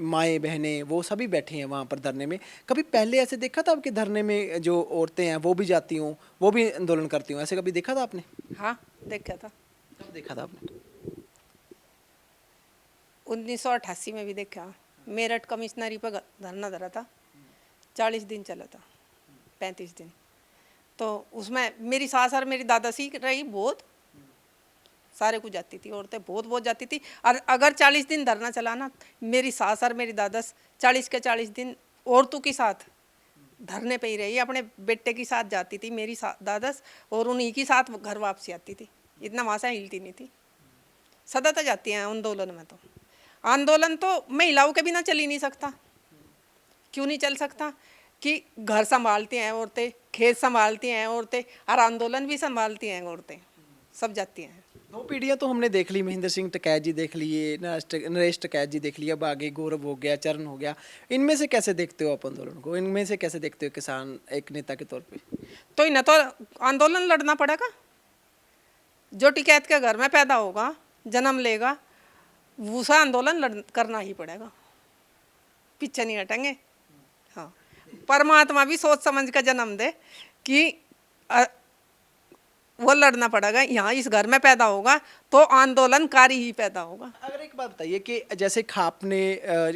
माएँ बहनें वो सभी बैठे हैं वहाँ पर धरने में, कभी पहले ऐसे देखा था आपके धरने में जो औरतें हैं वो भी जाती हों, वो भी आंदोलन करती हों, ऐसे कभी देखा था आपने? हाँ, देखा था। कब देखा था आपने? 1988 में भी देखा। मेरठ कमिश्नरी पर धरना धरा था, 40 दिन चला था, 35 दिन। तो उसमें मेरी सास और मेरी दादाजी रही, बहुत सारे को जाती थी, औरतें बहुत जाती थी। और अगर 40 दिन धरना चलाना, मेरी सास और मेरी दादास 40 के 40 दिन औरतों के साथ धरने पे ही रही। अपने बेटे के साथ जाती थी मेरी दादास, और उन्हीं के साथ घर वापसी आती थी, इतना वहाँ से हिलती नहीं थी। सदा तो जाती हैं आंदोलन में। तो आंदोलन तो महिलाओं के बिना चल ही नहीं सकता। क्यों नहीं चल सकता? कि घर संभालती हैं औरतें, खेत संभालती हैं औरतें, और आंदोलन भी संभालती हैं औरतें, सब जाती हैं। दो पीढ़ियां तो हमने देख ली, महेंद्र सिंह टिकैत जी देख लिए, नरेश टिकैत जी देख लिया, अब आगे गौरव हो गया, चरण हो गया। इनमें से कैसे देखते हो आप आंदोलन को, इनमें से कैसे देखते हो किसान एक नेता के तौर पे? तो इन्हें तो आंदोलन लड़ना पड़ेगा। जो टिकैत के घर में पैदा होगा, जन्म लेगा, उसका आंदोलन करना ही पड़ेगा, पीछे नहीं हटेंगे। हाँ, परमात्मा भी सोच समझ कर जन्म दे कि वो लड़ना पड़ेगा। यहाँ इस घर में पैदा होगा तो आंदोलनकारी ही पैदा होगा। अगर एक बात बताइए कि जैसे खाप ने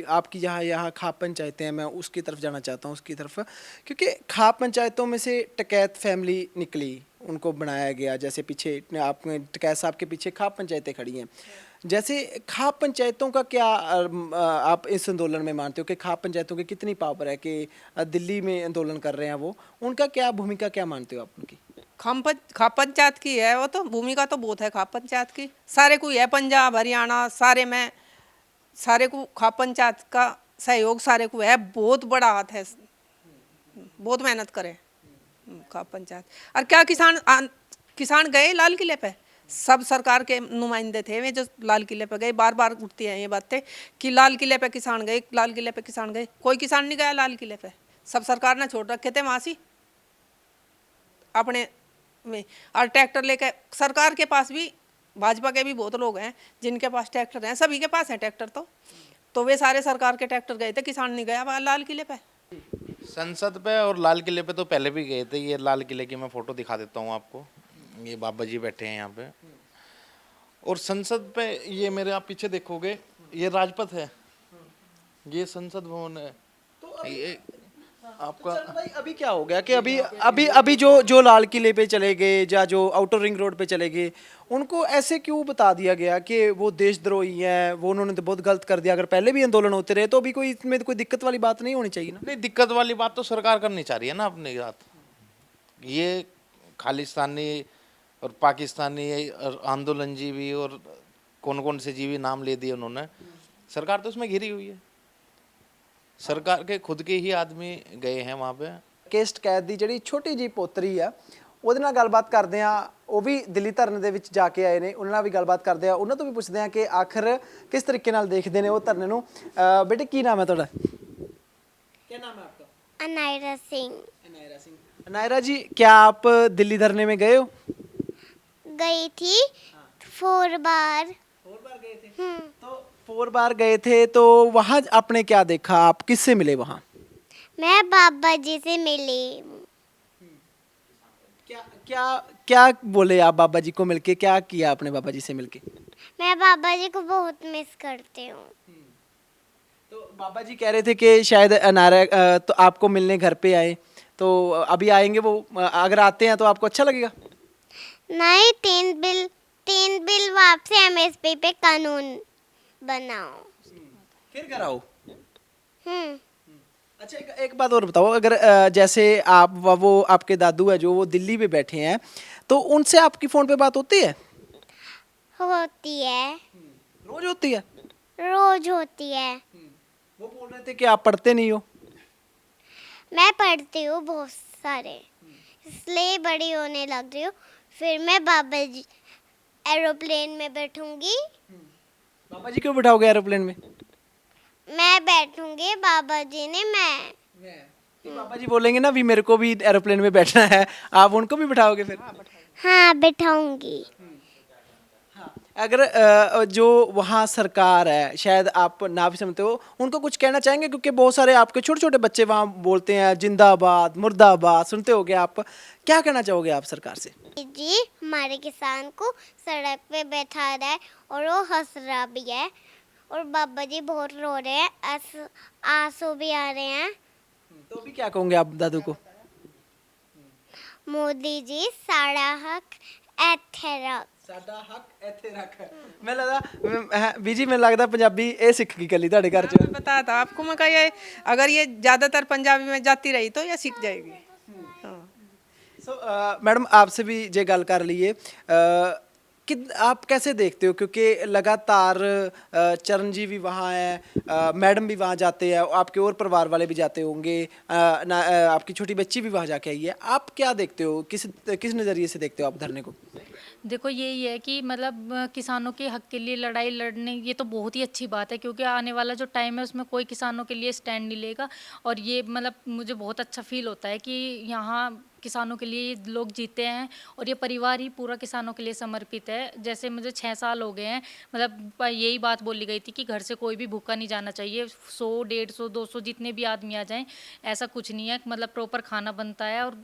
आपकी यहाँ खाप पंचायतें हैं, मैं उसकी तरफ जाना चाहता हूँ, उसकी तरफ, क्योंकि खाप पंचायतों में से टिकैत फैमिली निकली, उनको बनाया गया। जैसे पीछे आप टिकैत साहब के पीछे खाप पंचायतें खड़ी हैं, जैसे खाप पंचायतों का क्या आप इस आंदोलन में मानते हो कि खाप पंचायतों की कितनी पावर है कि दिल्ली में आंदोलन कर रहे हैं वो, उनका क्या भूमिका, क्या मानते हो आप उनकी? खाप पंचायत की है वो, तो भूमिका तो बहुत है खाप पंचायत की। सारे को है, पंजाब हरियाणा सारे में, सारे को खाप पंचायत का सहयोग सारे को है, बहुत बड़ा हाथ है, बहुत मेहनत करे खाप पंचायत। और क्या किसान गए लाल किले पे, सब सरकार के नुमाइंदे थे वे जो लाल किले पे गए। बार बार उठती हैं ये बातें कि लाल किले पे किसान गए, लाल किले पे किसान गए। कोई किसान नहीं गया लाल किले पे, सब सरकार ने छोड़ रखे थे वहाँ से अपने में। और ट्रैक्टर लेके सरकार के पास भी, भाजपा के भी बहुत लोग हैं जिनके पास ट्रैक्टर हैं, सभी के पास है ट्रैक्टर। तो वे सारे सरकार के ट्रैक्टर गए थे, किसान नहीं गया वहाँ लाल किले पे। संसद पे और लाल किले पे तो पहले भी गए थे। ये लाल किले की मैं फ़ोटो दिखा देता हूँ आपको, ये बाबा जी बैठे हैं यहाँ पे। और संसद पे ये मेरे आप पीछे देखोगे, ये राजपथ है, ये संसद भवन है। ये आपका भाई अभी क्या हो गया कि अभी जो लाल किले पे चले गए या जो आउटर रिंग रोड पे चले गए, उनको ऐसे क्यों बता दिया गया कि वो देशद्रोही हैं, वो उन्होंने तो बहुत गलत कर दिया? अगर पहले भी आंदोलन होते रहे तो अभी कोई इसमें कोई दिक्कत वाली बात नहीं होनी चाहिए ना? नहीं, दिक्कत वाली बात तो सरकार करनी चाह रही है ना अपने साथ। ये खालिस्तानी और पाकिस्तानी और आंदोलन जीवी और कौन कौन से जीवी नाम ले दिए उन्होंने, सरकार तो उसमें घिरी हुई है। सरकार के खुद के ही आदमी गए हैं वहाँ पे। केस टिकैत ਦੀ ਜਿਹੜੀ ਛੋਟੀ ਜੀ ਪੋਤਰੀ ਆ, ਉਹਦੇ ਨਾਲ ਗੱਲਬਾਤ ਕਰਦੇ ਆ। ਉਹ ਵੀ ਦਿੱਲੀ ਧਰਨੇ ਦੇ ਵਿੱਚ ਜਾ ਕੇ ਆਏ ਨੇ, ਉਹਨਾਂ ਨਾਲ ਵੀ ਗੱਲਬਾਤ ਕਰਦੇ ਆ, ਉਹਨਾਂ ਤੋਂ ਵੀ ਪੁੱਛਦੇ ਆ ਕਿ ਆਖਰ ਕਿਸ ਤਰੀਕੇ ਨਾਲ ਦੇਖਦੇ ਨੇ ਉਹ ਧਰਨੇ ਨੂੰ। ਬੇਟੇ ਕੀ ਨਾਮ ਹੈ ਤੁਹਾਡਾ? ਕੀ ਨਾਮ ਹੈ ਆਪਕਾ? अनायरा सिंह। अनायरा सिंह। अनायरा जी, क्या आप दिल्ली धरने में गए हो? गई थी 4 बार। 4 बार गए थे? तो 4 बार गए थे, तो वहाँ आपने क्या देखा? आप किससे मिले वहाँ? मैं बाबा जी से मिली। क्या क्या क्या बोले आप बाबा जी को मिलके? क्या किया आपने बाबा जी से मिलके? मैं बाबा जी को बहुत मिस करती हूँ। तो बाबा जी कह रहे थे कि शायद अनारा तो आपको मिलने घर पे आए, तो अभी आएंगे वो, अगर आते हैं तो आपको अच्छा लगेगा? नहीं, 3 बिल वापसी एमएसपी पे कानून बनाओ। फिर कराओ। हम्म। अच्छा, एक बात और बताओ, अगर जैसे आप वो आपके दादू है जो वो दिल्ली में बैठे हैं, तो उनसे आपकी फ़ोन पे बात होती है? होती है, रोज होती है? रोज होती है। वो बोल रहे थे कि आप पढ़ते नहीं हो। मैं पढ़ती हूँ बहुत सारे, इसलिए बड़ी होने लग रही हूँ। फिर मैं बाबा जी एरोप्लेन में बैठूंगी। बाबा जी क्यों बिठाओगे एरोप्लेन में? मैं बैठूंगी, बाबा जी ने मैं। तो बाबा जी बोलेंगे ना भी मेरे को भी एरोप्लेन में बैठना है, आप उनको भी बिठाओगे फिर? हाँ, बैठाऊंगी। अगर जो वहाँ सरकार है, शायद आप ना भी समझते हो, उनको कुछ कहना चाहेंगे? क्योंकि बहुत सारे आपके छोटे छोटे बच्चे वहाँ बोलते हैं जिंदाबाद मुर्दाबाद, सुनते होगे आप, क्या कहना चाहोगे आप सरकार से? जी हमारे किसान को सड़क पे बैठा रहा है और वो हंस रहा भी है, और बाबा जी बहुत रो रहे हैं, आंसू भी आ रहे हैं। तो अभी क्या कहोगे आप दादू को? मोदी जी साड़ा हक ਇੱਥੇ ਰੱਖ। ਸਾਡਾ ਹੱਕ ਇੱਥੇ ਰੱਖ। मैं लगता बीजी में लगता पंजाबी ये सीख गई कली ਤੁਹਾਡੇ घर च। बताया था आपको मैं, ये अगर ये ज़्यादातर पंजाबी में जाती रही तो ये सीख जाएगी। हाँ। सो मैडम आपसे भी जे गल कर लिए कि आप कैसे देखते हो, क्योंकि लगातार चरण जी भी वहाँ हैं, मैडम भी वहाँ जाते हैं, आपके और परिवार वाले भी जाते होंगे, आपकी छोटी बच्ची भी वहाँ जाके आई है, आप क्या देखते हो, किस नज़रिए से देखते हो आप धरने को? देखो यही है कि मतलब किसानों के हक के लिए लड़ाई लड़ने, ये तो बहुत ही अच्छी बात है, क्योंकि आने वाला जो टाइम है उसमें कोई किसानों के लिए स्टैंड नहीं लेगा। और ये मतलब मुझे बहुत अच्छा फील होता है कि यहाँ किसानों के लिए लोग जीते हैं और ये परिवार ही पूरा किसानों के लिए समर्पित है। जैसे मुझे 6 साल हो गए हैं, मतलब यही बात बोली गई थी कि घर से कोई भी भूखा नहीं जाना चाहिए। 100, 150, 200 जितने भी आदमी आ जाएं, ऐसा कुछ नहीं है। मतलब प्रॉपर खाना बनता है और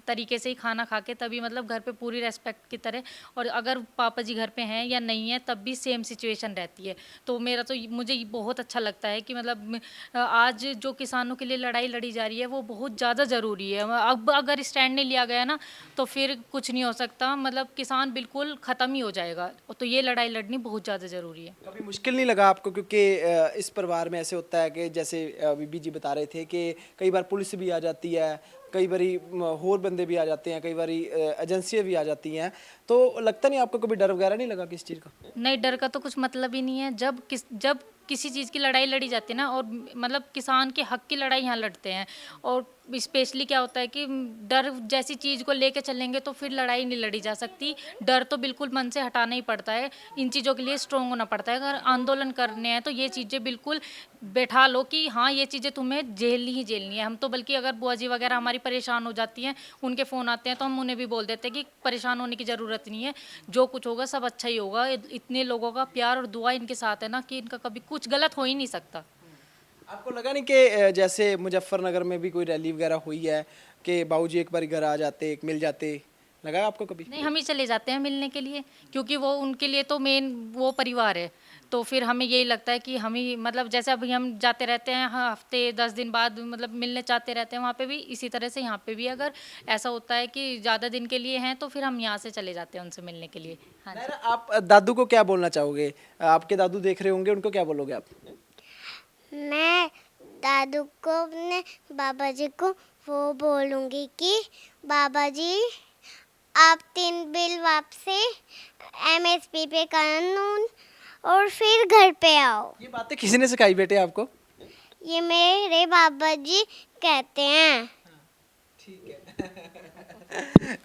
तरीके से ही खाना खा के तभी मतलब घर पे पूरी रेस्पेक्ट की तरह। और अगर पापा जी घर पे हैं या नहीं है तब भी सेम सिचुएशन रहती है। तो मेरा तो मुझे बहुत अच्छा लगता है कि मतलब आज जो किसानों के लिए लड़ाई लड़ी जा रही है वो बहुत ज़्यादा ज़रूरी है। अब अगर स्टैंड नहीं लिया गया ना तो फिर कुछ नहीं हो सकता, मतलब किसान बिल्कुल ख़त्म ही हो जाएगा। तो ये लड़ाई लड़नी बहुत ज़्यादा ज़रूरी है। कभी मुश्किल नहीं लगा आपको, क्योंकि इस परिवार में ऐसे होता है कि जैसे बीबी जी बता रहे थे कि कई बार पुलिस भी आ जाती है, कई बारी होर बंदे भी आ जाते हैं, कई बारी एजेंसियाँ भी आ जाती हैं, तो लगता नहीं आपको कभी डर वगैरह नहीं लगा किस चीज़ का? नहीं, डर का तो कुछ मतलब ही नहीं है। जब किसी चीज़ की लड़ाई लड़ी जाती है ना, और मतलब किसान के हक की लड़ाई यहाँ लड़ते हैं। और स्पेशली क्या होता है कि डर जैसी चीज़ को लेके चलेंगे तो फिर लड़ाई नहीं लड़ी जा सकती। डर तो बिल्कुल मन से हटाना ही पड़ता है। इन चीज़ों के लिए स्ट्रोंग होना पड़ता है। अगर आंदोलन करने हैं तो ये चीज़ें बिल्कुल बैठा लो कि हाँ ये चीज़ें तुम्हें झेलनी ही झेलनी है। हम तो बल्कि अगर बुआ जी वगैरह हमारी परेशान हो जाती हैं, उनके फ़ोन आते हैं तो हम उन्हें भी बोल देते हैं कि परेशान होने की ज़रूरत नहीं है, जो कुछ होगा सब अच्छा ही होगा। इतने लोगों का प्यार और दुआ इनके साथ है ना कि इनका कभी कुछ गलत हो ही नहीं सकता। आपको लगा नहीं कि जैसे मुजफ्फरनगर में भी कोई रैली वगैरह हुई है कि बाबूजी एक बार घर आ जाते, एक मिल जाते, लगा आपको कभी? नहीं, हम ही चले जाते हैं मिलने के लिए, क्योंकि वो उनके लिए तो मेन वो परिवार है। तो फिर हमें यही लगता है कि हम ही मतलब जैसे अभी हम जाते रहते हैं, हाँ, हफ्ते 10 दिन बाद मतलब मिलने चाहते रहते हैं वहाँ पे भी, इसी तरह से यहाँ पे भी अगर ऐसा होता है कि ज़्यादा दिन के लिए हैं तो फिर हम यहाँ से चले जाते हैं उनसे मिलने के लिए। हाँ जी। नायरा, आप दादू को क्या बोलना चाहोगे? आपके दादू देख रहे होंगे, उनको क्या बोलोगे आप? मैं दादू को, अपने बाबा जी को वो बोलूँगी कि बाबा जी आप 3 बिल वापसी एमएसपी पे कानून और फिर घर पे आओ। ये बातें किसी ने सिखाई बेटे आपको? ये मेरे बाबा जी कहते हैं।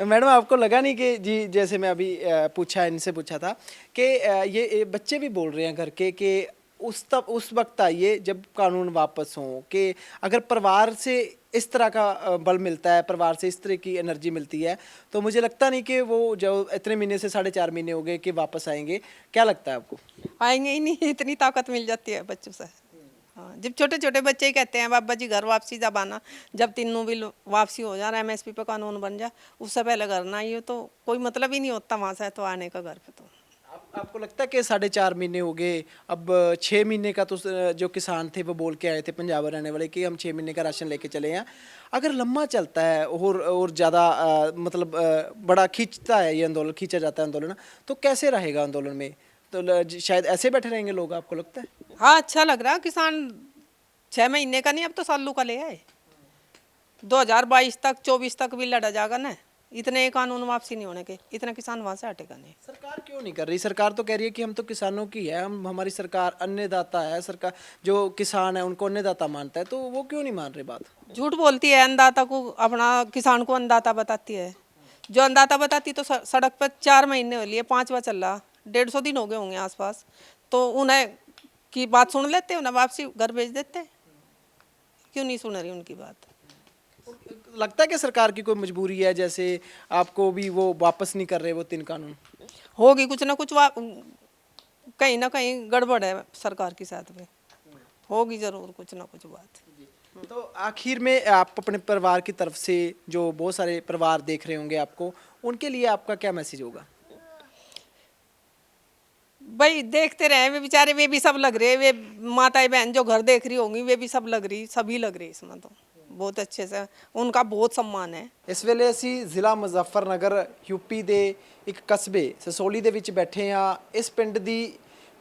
मैडम, आपको लगा नहीं कि जी, जैसे मैं अभी इनसे पूछा था कि ये बच्चे भी बोल रहे हैं घर के कि उस वक्त आइए जब कानून वापस हो, कि अगर परिवार से इस तरह का बल मिलता है, परिवार से इस तरह की एनर्जी मिलती है, तो मुझे लगता नहीं कि वो जो इतने महीने से 4.5 महीने हो गए कि वापस आएंगे। क्या लगता है आपको? आएंगे ही नहीं, इतनी ताकत मिल जाती है बच्चों से। हाँ, जब छोटे छोटे बच्चे ही कहते हैं बाबा जी घर वापसी जब आना, जब तीनों बिल वापसी हो जाए, एमएसपी पे कानून बन जाए, उससे पहले घर ना आइए तो कोई मतलब ही नहीं होता वहाँ से तो आने का घर पे। तो आपको लगता है कि 4.5 महीने हो गए, अब 6 महीने का तो जो किसान थे वो बोल के आए थे पंजाब रहने वाले कि हम 6 महीने का राशन लेके चले हैं, अगर लंबा चलता है और ज़्यादा मतलब बड़ा खींचता है ये आंदोलन, खींचा जाता है आंदोलन, तो कैसे रहेगा आंदोलन में? तो शायद ऐसे बैठे रहेंगे लोग, आपको लगता है? हाँ, अच्छा लग रहा है। किसान 6 महीने का नहीं, अब तो सालों का ले आए। 2022 तक 24 तक भी लड़ा जाएगा ना। इतने कानून वापसी नहीं होने के, इतना किसान वहाँ से हटेगा नहीं। सरकार क्यों नहीं कर रही? सरकार तो कह रही है कि हम तो किसानों की है, हम हमारी सरकार अन्नदाता है, सरकार जो किसान है उनको अन्नदाता मानता है, तो वो क्यों नहीं मान रही बात? झूठ बोलती है, अन्नदाता को, अपना किसान को अन्नदाता बताती है। जो अन्नदाता बताती तो सड़क पर 4 महीने हो लिए, 5वां चल रहा, 150 दिन हो गए होंगे आसपास, तो उन्हें की बात सुन लेते, उन्हें वापसी घर भेज देते। क्यों नहीं सुन रही उनकी बात? लगता है कि सरकार की कोई मजबूरी है, जैसे आपको भी वो वापस नहीं कर रहे वो 3 कानून? होगी कुछ ना कुछ, कहीं ना कहीं गड़बड़ है सरकार के साथ में, होगी जरूर कुछ ना कुछ बात। तो आखिर में आप अपने परिवार की तरफ से, जो बहुत सारे परिवार देख रहे होंगे आपको, उनके लिए आपका क्या मैसेज होगा? भाई देखते रहे, वे बेचारे वे भी सब लग रहे, वे माताएं बहन जो घर देख रही होंगी वे भी सब लग रही, सभी लग रही इसमें, तो बहुत अच्छे से उनका बहुत सम्मान है। इस वेले ਅਸੀਂ ਜ਼ਿਲ੍ਹਾ ਮੁਜ਼ੱਫਰਨਗਰ यूपी ਦੇ ਇੱਕ ਕਸਬੇ ਸਸੋਲੀ ਦੇ ਵਿੱਚ ਬੈਠੇ ਹਾਂ। ਇਸ ਪਿੰਡ ਦੀ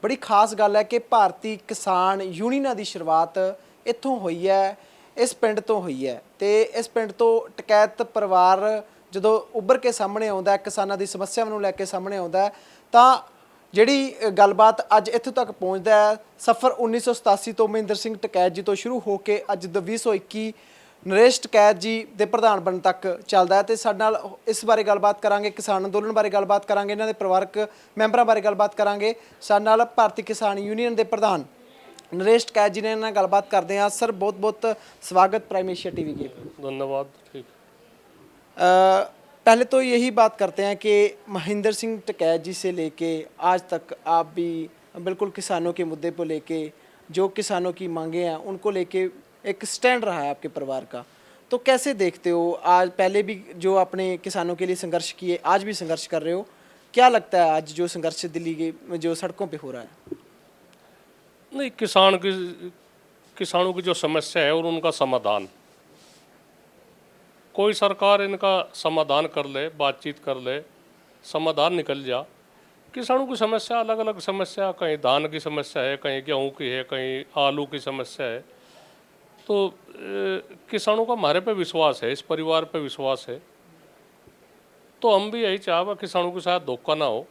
ਬੜੀ ਖਾਸ ਗੱਲ ਹੈ ਕਿ ਭਾਰਤੀ ਕਿਸਾਨ ਯੂਨੀਅਨਾਂ ਦੀ ਸ਼ੁਰੂਆਤ ਇੱਥੋਂ ਹੋਈ ਹੈ, ਇਸ ਪਿੰਡ ਤੋਂ ਹੋਈ ਹੈ, ਤੇ ਇਸ ਪਿੰਡ ਤੋਂ ਟਕੈਤ ਪਰਿਵਾਰ ਜਦੋਂ ਉੱਭਰ ਕੇ ਸਾਹਮਣੇ ਆਉਂਦਾ ਹੈ, ਕਿਸਾਨਾਂ ਦੀ ਸਮੱਸਿਆਵਾਂ ਨੂੰ ਲੈ ਕੇ ਸਾਹਮਣੇ ਆਉਂਦਾ ਹੈ, ਤਾਂ ਜਿਹੜੀ ਗੱਲਬਾਤ ਅੱਜ ਇੱਥੋਂ ਤੱਕ ਪਹੁੰਚਦਾ ਹੈ, ਸਫ਼ਰ 1987 ਤੋਂ ਮਹਿੰਦਰ ਸਿੰਘ ਟਕੈਤ ਜੀ ਤੋਂ ਸ਼ੁਰੂ ਹੋ ਕੇ ਅੱਜ 2021 ਨਰੇਸ਼ ਟਕੈਤ ਜੀ ਦੇ ਪ੍ਰਧਾਨ ਬਣਨ ਤੱਕ ਚੱਲਦਾ ਹੈ ਤੇ ਸਾਡੇ ਨਾਲ ਇਸ ਬਾਰੇ ਗੱਲਬਾਤ ਕਰਾਂਗੇ, ਕਿਸਾਨ ਅੰਦੋਲਨ ਬਾਰੇ ਗੱਲਬਾਤ ਕਰਾਂਗੇ, ਇਹਨਾਂ ਦੇ ਪਰਿਵਾਰਕ ਮੈਂਬਰਾਂ ਬਾਰੇ ਗੱਲਬਾਤ ਕਰਾਂਗੇ। ਸਾਡੇ ਨਾਲ ਭਾਰਤੀ ਕਿਸਾਨ ਯੂਨੀਅਨ ਦੇ ਪ੍ਰਧਾਨ नरेश टकैत जी ने ना गलबात करते हैं। सर बहुत बहुत स्वागत प्राइम एशिया टीवी के। धन्यवाद। ठीक। पहले तो यही बात करते हैं कि महेंद्र सिंह टकैत जी से लेके आज तक आप भी बिल्कुल किसानों के मुद्दे को लेके, जो किसानों की मांगे हैं उनको लेके एक स्टैंड रहा है आपके परिवार का, तो कैसे देखते हो? आज पहले भी जो आपने किसानों के लिए संघर्ष किए, आज भी संघर्ष कर रहे हो, क्या लगता है आज जो संघर्ष दिल्ली के जो सड़कों पे हो रहा है? नहीं, किसानों की जो समस्या है और उनका समाधान, कोई सरकार इनका समाधान कर ले, बातचीत कर ले, समाधान निकल जा। किसानों की समस्या अलग अलग समस्या, कहीं धान की समस्या है, कहीं गेहूँ की है, कहीं आलू की समस्या है। तो किसानों का हमारे पे विश्वास है, इस परिवार पे विश्वास है, तो हम भी यही चाहेंगे किसानों के साथ धोखा ना हो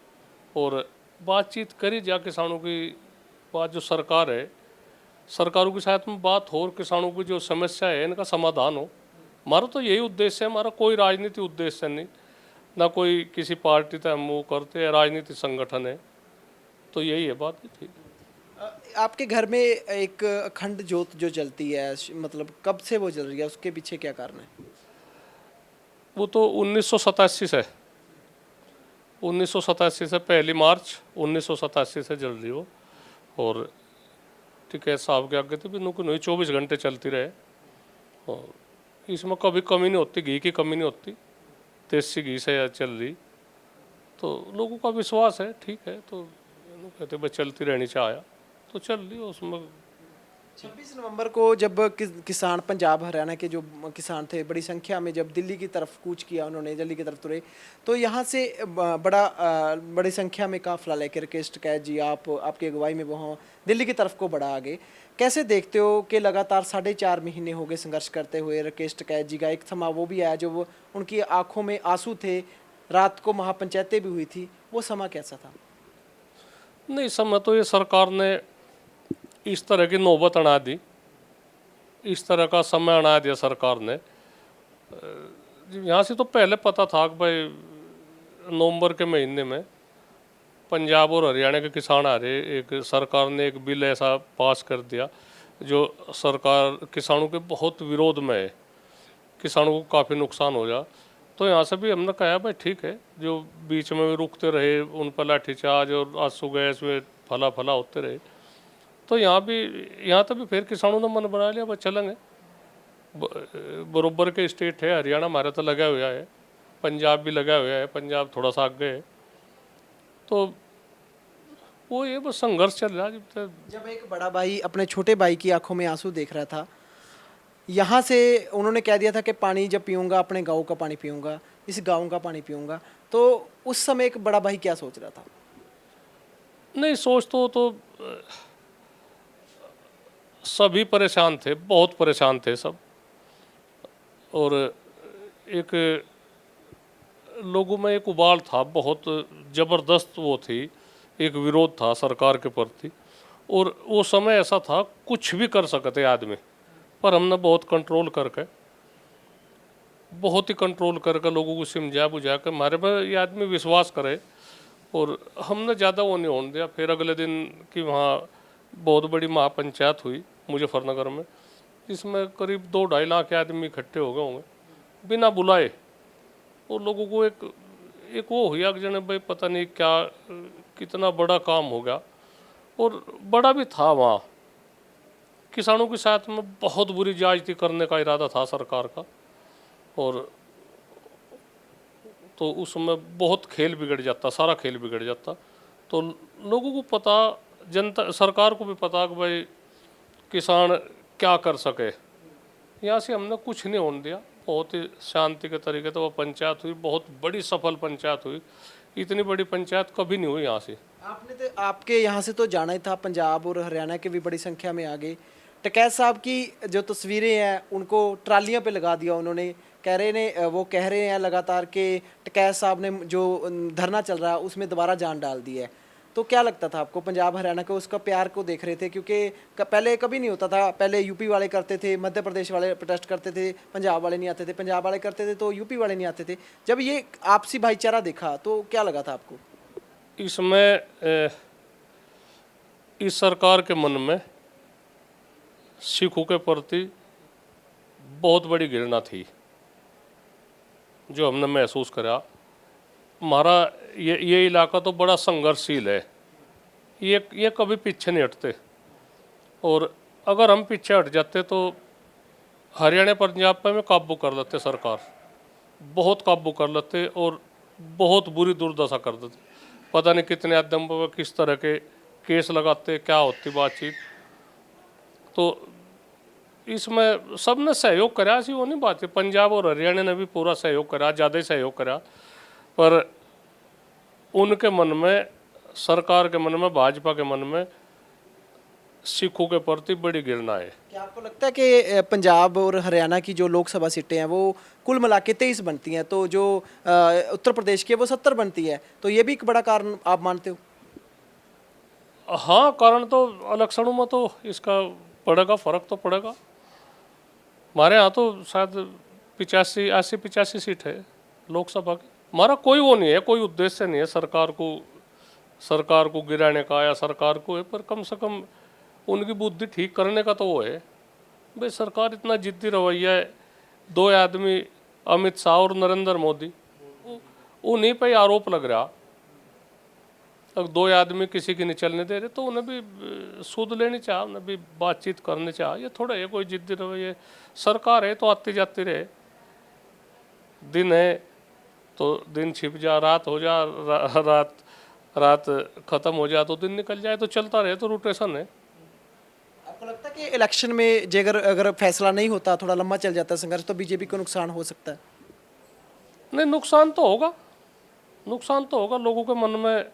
और बातचीत करी जा। किसानों की बात जो सरकार है, सरकारों के साथ में बात हो और किसानों की जो समस्या है इनका समाधान हो। हमारा तो यही उद्देश्य है, हमारा कोई राजनीतिक उद्देश्य नहीं, ना कोई किसी पार्टी तक हम वो करते हैं, राजनीतिक संगठन है, तो यही है बात। ठीक। आपके घर में एक अखंड ज्योत जो जलती है, मतलब कब से वो जल रही है, उसके पीछे क्या कारण है? वो तो 1987 से 1987 से 1 मार्च 1987 से जल रही हो और टिकैत साहब के आगे तो भी नुक 24 घंटे चलती रहे और इसमें कभी कमी नहीं होती, घी की कमी नहीं होती, देसी घी से चल रही, तो लोगों का विश्वास है। ठीक है, तो कहते भाई चलती रहनी चाहिए, तो चल रही उसमें। 26 नवंबर को जब किसान पंजाब हरियाणा के जो किसान थे बड़ी संख्या में जब दिल्ली की तरफ कूच किया, उन्होंने दिल्ली की तरफ तुरे, तो यहाँ से बड़ी संख्या में काफिला लेकर राकेश टकैत जी आपकी अगुवाई में वहाँ दिल्ली की तरफ को बढ़ा आगे। कैसे देखते हो कि लगातार 4.5 महीने हो गए संघर्ष करते हुए? राकेश टकैत जी का एक समा वो भी आया जो उनकी आंखों में आंसू थे, रात को महापंचायतें भी हुई थी, वो समा कैसा था? नहीं, समय तो ये सरकार ने इस तरह की नौबत अड़ा दी, इस तरह का समय अड़ा दिया सरकार ने। यहाँ से तो पहले पता था कि भाई नवंबर के महीने में पंजाब और हरियाणा के किसान आ रहे, एक सरकार ने एक बिल ऐसा पास कर दिया जो सरकार किसानों के बहुत विरोध में है, किसानों को काफ़ी नुकसान हो जा। तो यहाँ से भी हमने कहा भाई ठीक है, जो बीच में भी रुकते रहे उन पर लाठीचार्ज और आंसू गैस में फला फला होते रहे, तो यहाँ तक भी फिर किसानों ने मन बना लिया भाई चलेंगे। बराबर के स्टेट है, हरियाणा हमारा तो लगा हुआ है, पंजाब भी लगा हुआ है, पंजाब थोड़ा सा आगे है, तो वो ये बस संघर्ष चल रहा है। जब एक बड़ा भाई अपने छोटे भाई की आंखों में आंसू देख रहा था, यहाँ से उन्होंने कह दिया था कि पानी जब पीऊँगा अपने गाँव का पानी पीऊँगा, इस गाँव का पानी पीऊँगा, तो उस समय एक बड़ा भाई क्या सोच रहा था? नहीं, सोच तो सभी परेशान थे, बहुत परेशान थे सब, और एक लोगों में एक उबाल था, बहुत ज़बरदस्त वो थी, एक विरोध था सरकार के प्रति, और वो समय ऐसा था कुछ भी कर सकते आदमी, पर हमने बहुत कंट्रोल करके, बहुत ही कंट्रोल करके लोगों को समझा बुझा के हमारे पर ये आदमी विश्वास करे, और हमने ज़्यादा वो नहीं होने दिया। फिर अगले दिन की वहाँ बहुत बड़ी महापंचायत हुई मुजफ्फरनगर में, जिसमें करीब 2-2.5 लाख आदमी इकट्ठे हो गए होंगे बिना बुलाए, और लोगों को एक वो हुआ कि जने भाई पता नहीं क्या कितना बड़ा काम हो गया, और बड़ा भी था। वहाँ किसानों के साथ में बहुत बुरी ज्यादती करने का इरादा था सरकार का, और तो उसमें बहुत खेल बिगड़ जाता, सारा खेल बिगड़ जाता। तो लोगों को पता, जनता सरकार को भी पता कि भाई किसान क्या कर सके। यहाँ से हमने कुछ नहीं होने दिया, बहुत ही शांति के तरीके से वो पंचायत हुई, बहुत बड़ी सफल पंचायत हुई, इतनी बड़ी पंचायत कभी नहीं हुई यहाँ से। आपने तो आपके यहाँ से तो जाना ही था, पंजाब और हरियाणा के भी बड़ी संख्या में आ गए। टकैत साहब की जो तस्वीरें हैं उनको ट्रालियों पे लगा दिया उन्होंने, वो कह रहे हैं लगातार कि टकैत साहब ने जो धरना चल रहा है उसमें दोबारा जान डाल दी है। तो तो क्या लगता था आपको पंजाब हरियाणा को उसका प्यार को देख रहे थे? क्योंकि पहले कभी नहीं होता था, पहले यूपी वाले करते थे, मध्य प्रदेश वाले प्रोटेस्ट करते थे, पंजाब वाले नहीं आते थे, पंजाब वाले करते थे तो यूपी वाले नहीं आते थे। जब ये आपसी भाईचारा देखा तो क्या लगा था आपको? इसमें इस सरकार के मन में सिखों के प्रति बहुत बड़ी घृणा थी, जो हमने महसूस करा। हमारा ये इलाका तो बड़ा संघर्षशील है, ये कभी पीछे नहीं हटते, और अगर हम पीछे हट जाते तो हरियाणा पंजाब पे में काबू कर लेते, सरकार बहुत काबू कर लेते और बहुत बुरी दुर्दशा कर देते। पता नहीं कितने आदम पर किस तरह के केस लगाते, क्या होती बातचीत। तो इसमें सबने सहयोग करा, ऐसी वो नहीं बात है। पंजाब और हरियाणा ने भी पूरा सहयोग करा, ज़्यादा ही सहयोग करा, पर उनके मन में, सरकार के मन में, भाजपा के मन में सिखों के प्रति बड़ी घृणा है। क्या आपको लगता है कि पंजाब और हरियाणा की जो लोकसभा सीटें हैं वो कुल मिला के 23 बनती हैं, तो जो उत्तर प्रदेश की है वो 70 बनती है, तो ये भी एक बड़ा कारण आप मानते हो? हाँ, कारण तो इलेक्शनों में तो इसका पड़ेगा, फर्क तो पड़ेगा। हमारे यहाँ तो शायद 85 सीट है लोकसभा की। हमारा कोई वो नहीं है, कोई उद्देश्य नहीं है सरकार को गिराने का या सरकार को है, पर कम से कम उनकी बुद्धि ठीक करने का तो वो है। भाई सरकार इतना जिद्दी रवैया है, दो आदमी अमित शाह और नरेंद्र मोदी, उन्हीं पे आरोप लग रहा। अगर दो आदमी किसी की नहीं चलने दे रहे तो उन्हें भी सूद लेनी चाहिए, उन्हें भी बातचीत करनी चाहिए। ये थोड़ा है कोई जिद्दी रवैया। सरकार है तो आती जाती रहे, दिन है तो दिन छिप जा, रात हो जा, रात खत्म हो जाए तो दिन निकल जाए, तो चलता रहे, तो रोटेशन है। आपको लगता है कि इलेक्शन में जे अगर फैसला नहीं होता, थोड़ा लंबा चल जाता संघर्ष, तो बीजेपी को नुकसान हो सकता है? नहीं, नुकसान तो होगा, नुकसान तो होगा लोगों के मन में।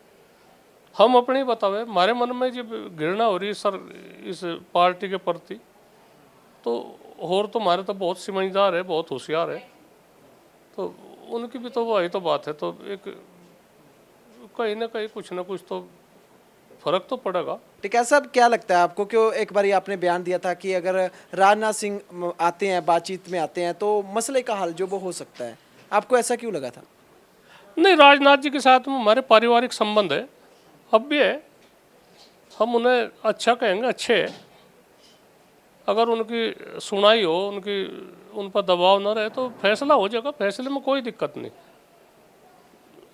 हम अपने ही बतावे, हमारे मन में जब घृणा हो रही सर इस पार्टी के प्रति, तो और तो हमारे तो बहुत समझदार है, बहुत होशियार है, तो उनकी भी तो वही तो बात है। तो एक कहीं ना कहीं कुछ ना कुछ तो फर्क तो पड़ेगा। ठीक है साहब, क्या लगता है आपको कि एक बार आपने बयान दिया था कि अगर राजनाथ सिंह आते हैं, बातचीत में आते हैं, तो मसले का हल जो वो हो सकता है, आपको ऐसा क्यों लगा था? नहीं, राजनाथ जी के साथ में हमारे पारिवारिक संबंध है, अब भी है, हम उन्हें अच्छा कहेंगे, अच्छे है। अगर उनकी सुनाई हो, उन पर दबाव न रहे तो फैसला हो जाएगा, फैसले में कोई दिक्कत नहीं।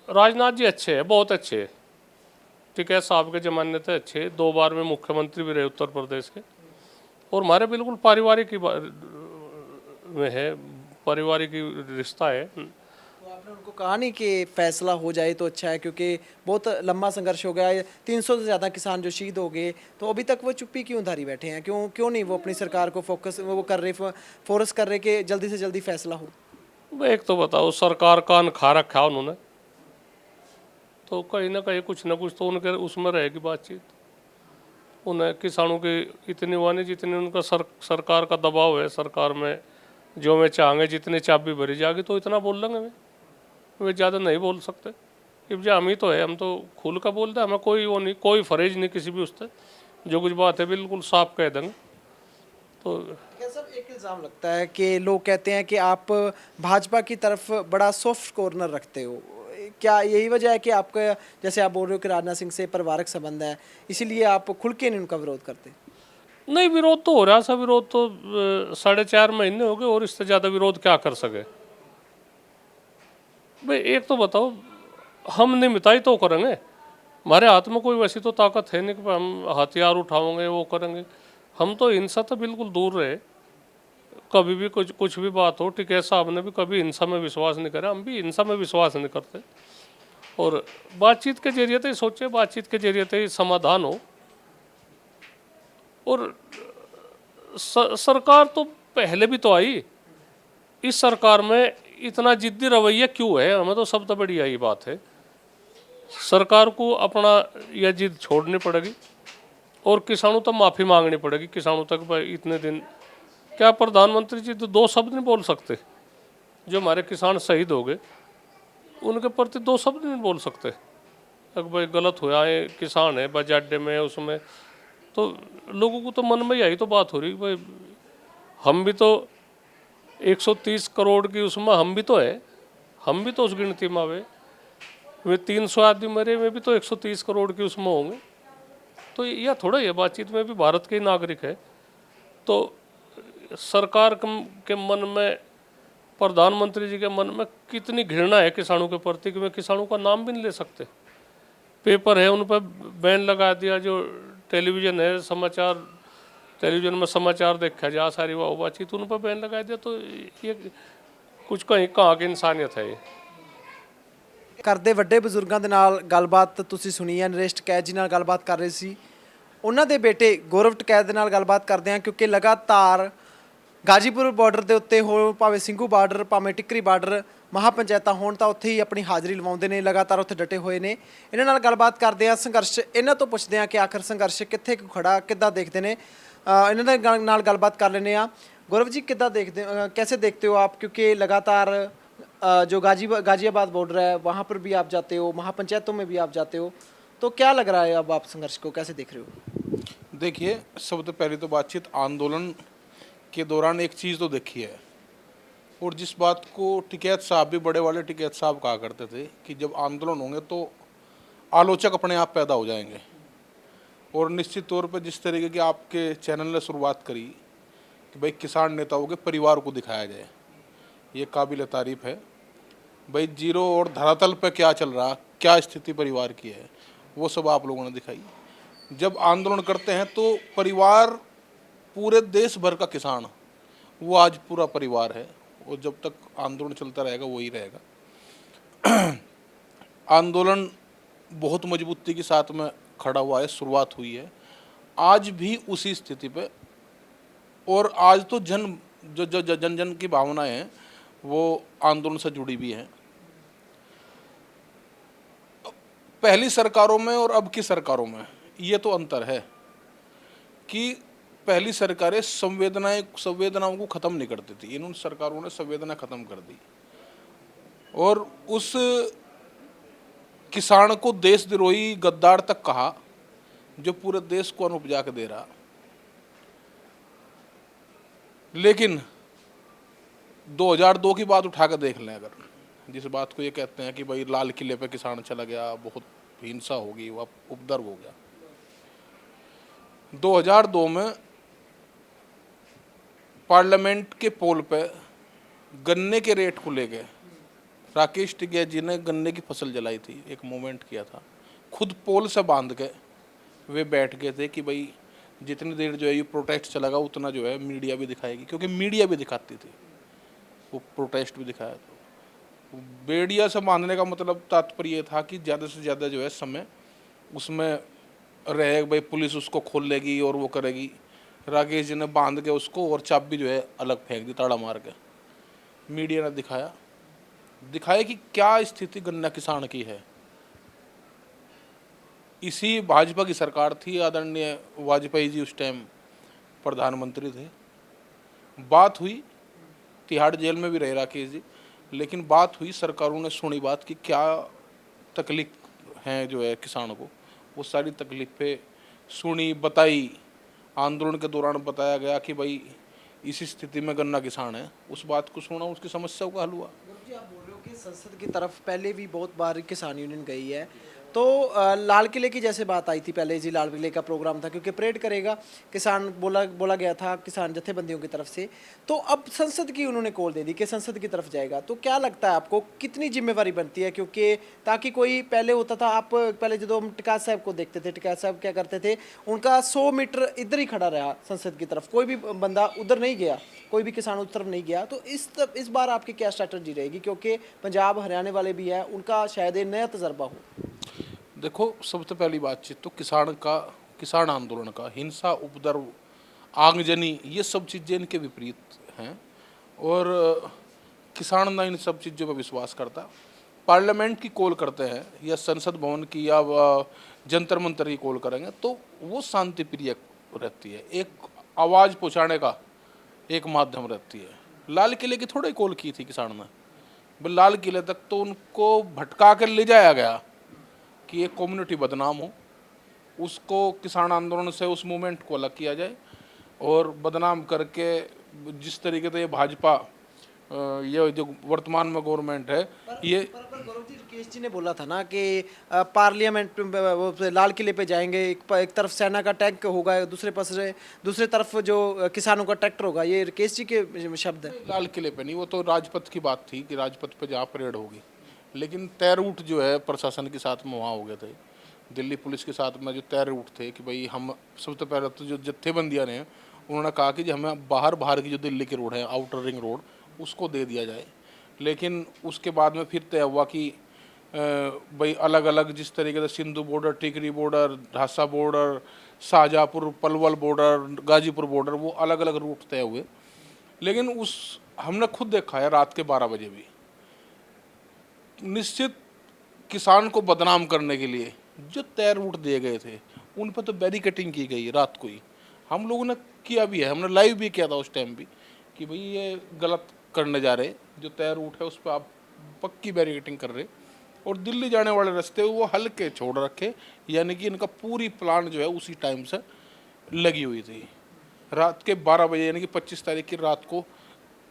राजनाथ जी अच्छे हैं, बहुत अच्छे हैं, ठीक है, साहब के ज़माने से अच्छे, 2 बार में मुख्यमंत्री भी रहे उत्तर प्रदेश के, और हमारे बिल्कुल पारिवारिक में है, पारिवारिक रिश्ता है। तो आपने उनको कहा नहीं कि फैसला हो जाए तो अच्छा है, क्योंकि बहुत लंबा संघर्ष हो गया है, 300 से ज़्यादा किसान जो शहीद हो गए, तो अभी तक वो चुप्पी क्यों धारी बैठे हैं? क्यों नहीं वो अपनी सरकार को फोर्स कर रहे कि जल्दी से जल्दी फैसला हो? एक तो बताओ, सरकार कान खा रखा है उन्होंने, तो कहीं ना कहीं कुछ ना कुछ तो उनके उसमें रहेगी बातचीत। उन्हें किसानों की इतनी हुआ नहीं जितनी उनका सरकार का दबाव है। सरकार में जो मैं चाहेंगे जितनी चाबी भरी जाएगी तो इतना बोल लेंगे, वे ज़्यादा नहीं बोल सकते। इब्जा हम ही तो है, हम तो खुल का बोलते हैं, हमें कोई वो नहीं, कोई फरेज नहीं किसी भी उससे, जो कुछ बात है बिल्कुल साफ कह देंगे। तो सब एक इल्ज़ाम लगता है कि लोग कहते हैं कि आप भाजपा की तरफ बड़ा सॉफ्ट कॉर्नर रखते हो, क्या यही वजह है कि आपका, जैसे आप बोल रहे हो कि राजनाथ सिंह से पारिवारिक संबंध है, इसीलिए आप खुल के नहीं उनका विरोध करते? नहीं, विरोध तो हो रहा है, विरोध तो 4.5 महीने हो गए, और इससे ज़्यादा विरोध क्या कर सके भाई? एक तो बताओ, हम निमिताई तो करेंगे, हमारे हाथ में कोई वैसी तो ताकत है नहीं कि हम हथियार उठाओगे वो करेंगे। हम तो हिंसा तो बिल्कुल दूर रहे, कभी भी कुछ भी बात हो। टिकैत साहब ने भी कभी हिंसा में विश्वास नहीं करा, हम भी हिंसा में विश्वास नहीं करते, और बातचीत के जरिए से सोचे, बातचीत के जरिए से समाधान हो। और सरकार तो पहले भी तो आई, इस सरकार में इतना जिद्दी रवैया क्यों है? हमें तो सबसे बड़ी यही बात है, सरकार को अपना यह जिद छोड़नी पड़ेगी, और किसानों तक माफ़ी मांगनी पड़ेगी। किसानों तक भाई इतने दिन क्या प्रधानमंत्री जी तो 2 शब्द नहीं बोल सकते? जो हमारे किसान शहीद हो गए उनके प्रति 2 शब्द नहीं बोल सकते? अगर भाई गलत हुआ है, किसान है बस अड्डे में उसमें, तो लोगों को तो मन में यही तो बात हो रही भाई हम भी तो 130 करोड़ की उसमें हम भी तो है, हम भी तो उस गिनती में आवे। वे 300 आदमी मरे में भी तो 130 करोड़ की उसमें होंगे। तो यह थोड़ा ही है, बातचीत में भी भारत के नागरिक है। तो सरकार के मन में, प्रधानमंत्री जी के मन में कितनी घृणा है किसानों के प्रति कि वे किसानों का नाम भी नहीं ले सकते। पेपर है उन पर बैन लगा दिया, जो टेलीविज़न है समाचार, टेलीविज़न में समाचार देखा जा सारी वाह बातचीत उन पर बैन लगा दिया। तो ये कुछ कहीं कहाँ की इंसानियत है ये। ਕਰਦੇ ਵੱਡੇ ਬਜ਼ੁਰਗਾਂ ਦੇ ਨਾਲ ਗੱਲਬਾਤ ਤੁਸੀਂ ਸੁਣੀ ਹੈ। ਨਰੇਸ਼ ਟਕੈਤ ਜੀ ਨਾਲ ਗੱਲਬਾਤ ਕਰ ਰਹੇ ਸੀ, ਉਹਨਾਂ ਦੇ ਬੇਟੇ ਗੌਰਵ ਟਕੈਤ ਦੇ ਨਾਲ ਗੱਲਬਾਤ ਕਰਦੇ ਹਾਂ, ਕਿਉਂਕਿ ਲਗਾਤਾਰ ਗਾਜੀਪੁਰ ਬਾਰਡਰ ਦੇ ਉੱਤੇ ਹੋ, ਭਾਵੇਂ ਸਿੰਘੂ ਬਾਰਡਰ, ਭਾਵੇਂ ਟਿੱਕਰੀ ਬਾਰਡਰ, ਮਹਾਪੰਚਾਇਤਾਂ ਹੋਣ ਤਾਂ ਉੱਥੇ ਹੀ ਆਪਣੀ ਹਾਜ਼ਰੀ ਲਵਾਉਂਦੇ ਨੇ, ਲਗਾਤਾਰ ਉੱਥੇ ਡਟੇ ਹੋਏ ਨੇ। ਇਹਨਾਂ ਨਾਲ ਗੱਲਬਾਤ ਕਰਦੇ ਹਾਂ, ਸੰਘਰਸ਼ ਇਹਨਾਂ ਤੋਂ ਪੁੱਛਦੇ ਹਾਂ ਕਿ ਆਖਰ ਸੰਘਰਸ਼ ਕਿੱਥੇ ਕੁ ਖੜਾ, ਕਿੱਦਾਂ ਦੇਖਦੇ ਨੇ। ਇਹਨਾਂ ਦੇ ਨਾਲ ਗੱਲਬਾਤ ਕਰ ਲੈਂਦੇ ਹਾਂ। गौरव जी कितना देखते, कैसे देखते हो आप, क्योंकि लगातार जो गाजियाबाद बॉर्डर है वहाँ पर भी आप जाते हो, महापंचायतों में भी आप जाते हो, तो क्या लग रहा है अब आप संघर्ष को कैसे देख रहे हो? देखिए, सबसे पहले तो बातचीत आंदोलन के दौरान एक चीज़ तो देखी है, और जिस बात को टिकैत साहब भी, बड़े वाले टिकैत साहब कहा करते थे कि जब आंदोलन होंगे तो आलोचक अपने आप पैदा हो जाएंगे। और निश्चित तौर पर जिस तरीके की आपके चैनल ने शुरुआत करी कि भाई किसान नेताओं के परिवार को दिखाया जाए, ये काबिल तारीफ़ है। भाई जीरो और धरातल पे क्या चल रहा, क्या स्थिति परिवार की है, वो सब आप लोगों ने दिखाई। जब आंदोलन करते हैं तो परिवार, पूरे देश भर का किसान, वो आज पूरा परिवार है, और जब तक आंदोलन चलता रहेगा वही रहेगा। आंदोलन बहुत मजबूती के साथ में खड़ा हुआ है, शुरुआत हुई है, आज भी उसी स्थिति पे। और आज तो जन जन की भावनाएं हैं वो आंदोलन से जुड़ी भी हैं। पहली सरकारों में और अब की सरकारों में ये तो अंतर है कि पहली सरकारें संवेदनाओं को ख़त्म नहीं करती थी, इन सरकारों ने संवेदना ख़त्म कर दी, और उस किसान को देशद्रोही गद्दार तक कहा जो पूरे देश को अन्न उपजा के दे रहा। लेकिन 2002 की बात उठा कर देख लें, अगर जिस बात को ये कहते हैं कि भाई लाल किले पे किसान चला गया, बहुत हिंसा होगी, वह उपद्रव हो गया। 2002 में पार्लियामेंट के पोल पे गन्ने के रेट को लेके राकेश टिकैत जी ने गन्ने की फसल जलाई थी, एक मूवमेंट किया था, खुद पोल से बांध के वे बैठ गए थे कि भाई जितनी देर जो है ये प्रोटेस्ट चलेगा उतना जो है मीडिया भी दिखाएगी, क्योंकि मीडिया भी दिखाती थी, वो प्रोटेस्ट भी दिखाया। तो बेड़िया से बांधने का मतलब तात्पर्य ये था कि ज़्यादा से ज़्यादा जो है समय उसमें रहे, भाई पुलिस उसको खोल लेगी और वो करेगी। राकेश जी ने बांध के उसको और चाबी जो है अलग फेंक दी, ताड़ा मार के। मीडिया ने दिखाया कि क्या स्थिति गन्ना किसान की है। इसी भाजपा की सरकार थी, आदरणीय वाजपेयी जी उस टाइम प्रधानमंत्री थे। बात हुई, तिहाड़ जेल में भी रहे राकेश जी, लेकिन बात हुई, सरकारों ने सुनी बात कि क्या तकलीफ हैं जो है किसानों को, वो सारी तकलीफें सुनी, बताई। आंदोलन के दौरान बताया गया कि भाई इसी स्थिति में गन्ना किसान है, उस बात को सुना, उसकी समस्याओं का हल हुआ। जी, आप बोल रहे हो कि संसद की तरफ पहले भी बहुत बार किसान यूनियन गई है, तो लाल किले की जैसे बात आई थी पहले जी, लाल किले का प्रोग्राम था क्योंकि परेड करेगा किसान, बोला गया था किसान जथेबंदियों की तरफ से, तो अब संसद की उन्होंने कॉल दे दी कि संसद की तरफ जाएगा। तो क्या लगता है आपको कितनी जिम्मेवारी बनती है, क्योंकि ताकि कोई पहले होता था, आप पहले जो हम टिकैत साहब को देखते थे, टिकैत साहब क्या करते थे, उनका 100 मीटर इधर ही खड़ा रहा संसद की तरफ, कोई भी बंदा उधर नहीं गया, कोई भी किसान उस तरफ नहीं गया। तो इस बार आपकी क्या स्ट्रैटेजी रहेगी, क्योंकि पंजाब हरियाणा वाले भी है, उनका शायद एक नया तजर्बा हो। देखो, सबसे पहली बातचीत तो किसान आंदोलन का हिंसा, उपद्रव, आगजनी, ये सब चीज़ें इनके विपरीत हैं, और किसान ना इन सब चीज़ों पर विश्वास करता। पार्लियामेंट की कॉल करते हैं या संसद भवन की या जंतर मंतर की कॉल करेंगे तो वो शांति प्रिय रहती है, एक आवाज़ पहुंचाने का एक माध्यम रहती है। लाल किले की थोड़ी कॉल की थी किसान ने, लाल किले तक तो उनको भटका कर ले जाया गया कि एक कम्युनिटी बदनाम हो, उसको किसान आंदोलन से उस मूवमेंट को अलग किया जाए और बदनाम करके जिस तरीके से ये भाजपा ये जो वर्तमान में गवर्नमेंट है ये पर गौरव जी, राकेश जी ने बोला था ना कि पार्लियामेंट में वो लाल किले पे जाएंगे, एक तरफ सेना का टैंक होगा, दूसरे तरफ जो किसानों का ट्रैक्टर होगा। ये राकेश जी के शब्द है। लाल किले पे नहीं, वो तो राजपथ की बात थी कि राजपथ पे जहाँ परेड होगी, लेकिन तय रूट जो है प्रशासन के साथ में वहाँ हो गए थे, दिल्ली पुलिस के साथ में जो तय रूट थे कि भाई हम सबसे पहले तो जो जत्थेबंदियाँ ने उन्होंने कहा कि जो हमें बाहर की जो दिल्ली की रोड है, आउटर रिंग रोड, उसको दे दिया जाए। लेकिन उसके बाद में फिर तय हुआ कि भाई अलग अलग जिस तरीके से Sindhu border, Tikri border, Dhasa border, Shahjahanpur Palwal border, Ghazipur border, वो अलग अलग रूट तय हुए। लेकिन उस हमने खुद देखा है रात के 12 बजे भी निश्चित किसान को बदनाम करने के लिए जो तय रूट दिए गए थे उन पर तो बैरिकेटिंग की गई रात को ही। हम लोगों ने किया भी है, हमने लाइव भी किया था उस टाइम भी कि भाई ये गलत करने जा रहे, जो तय रूट है उस पर आप पक्की बैरिकेटिंग कर रहे और दिल्ली जाने वाले रास्ते वो हल्के छोड़ रखे, यानी कि इनका पूरी प्लान जो है उसी टाइम से लगी हुई थी। रात के 12 बजे यानी कि 25 तारीख की रात को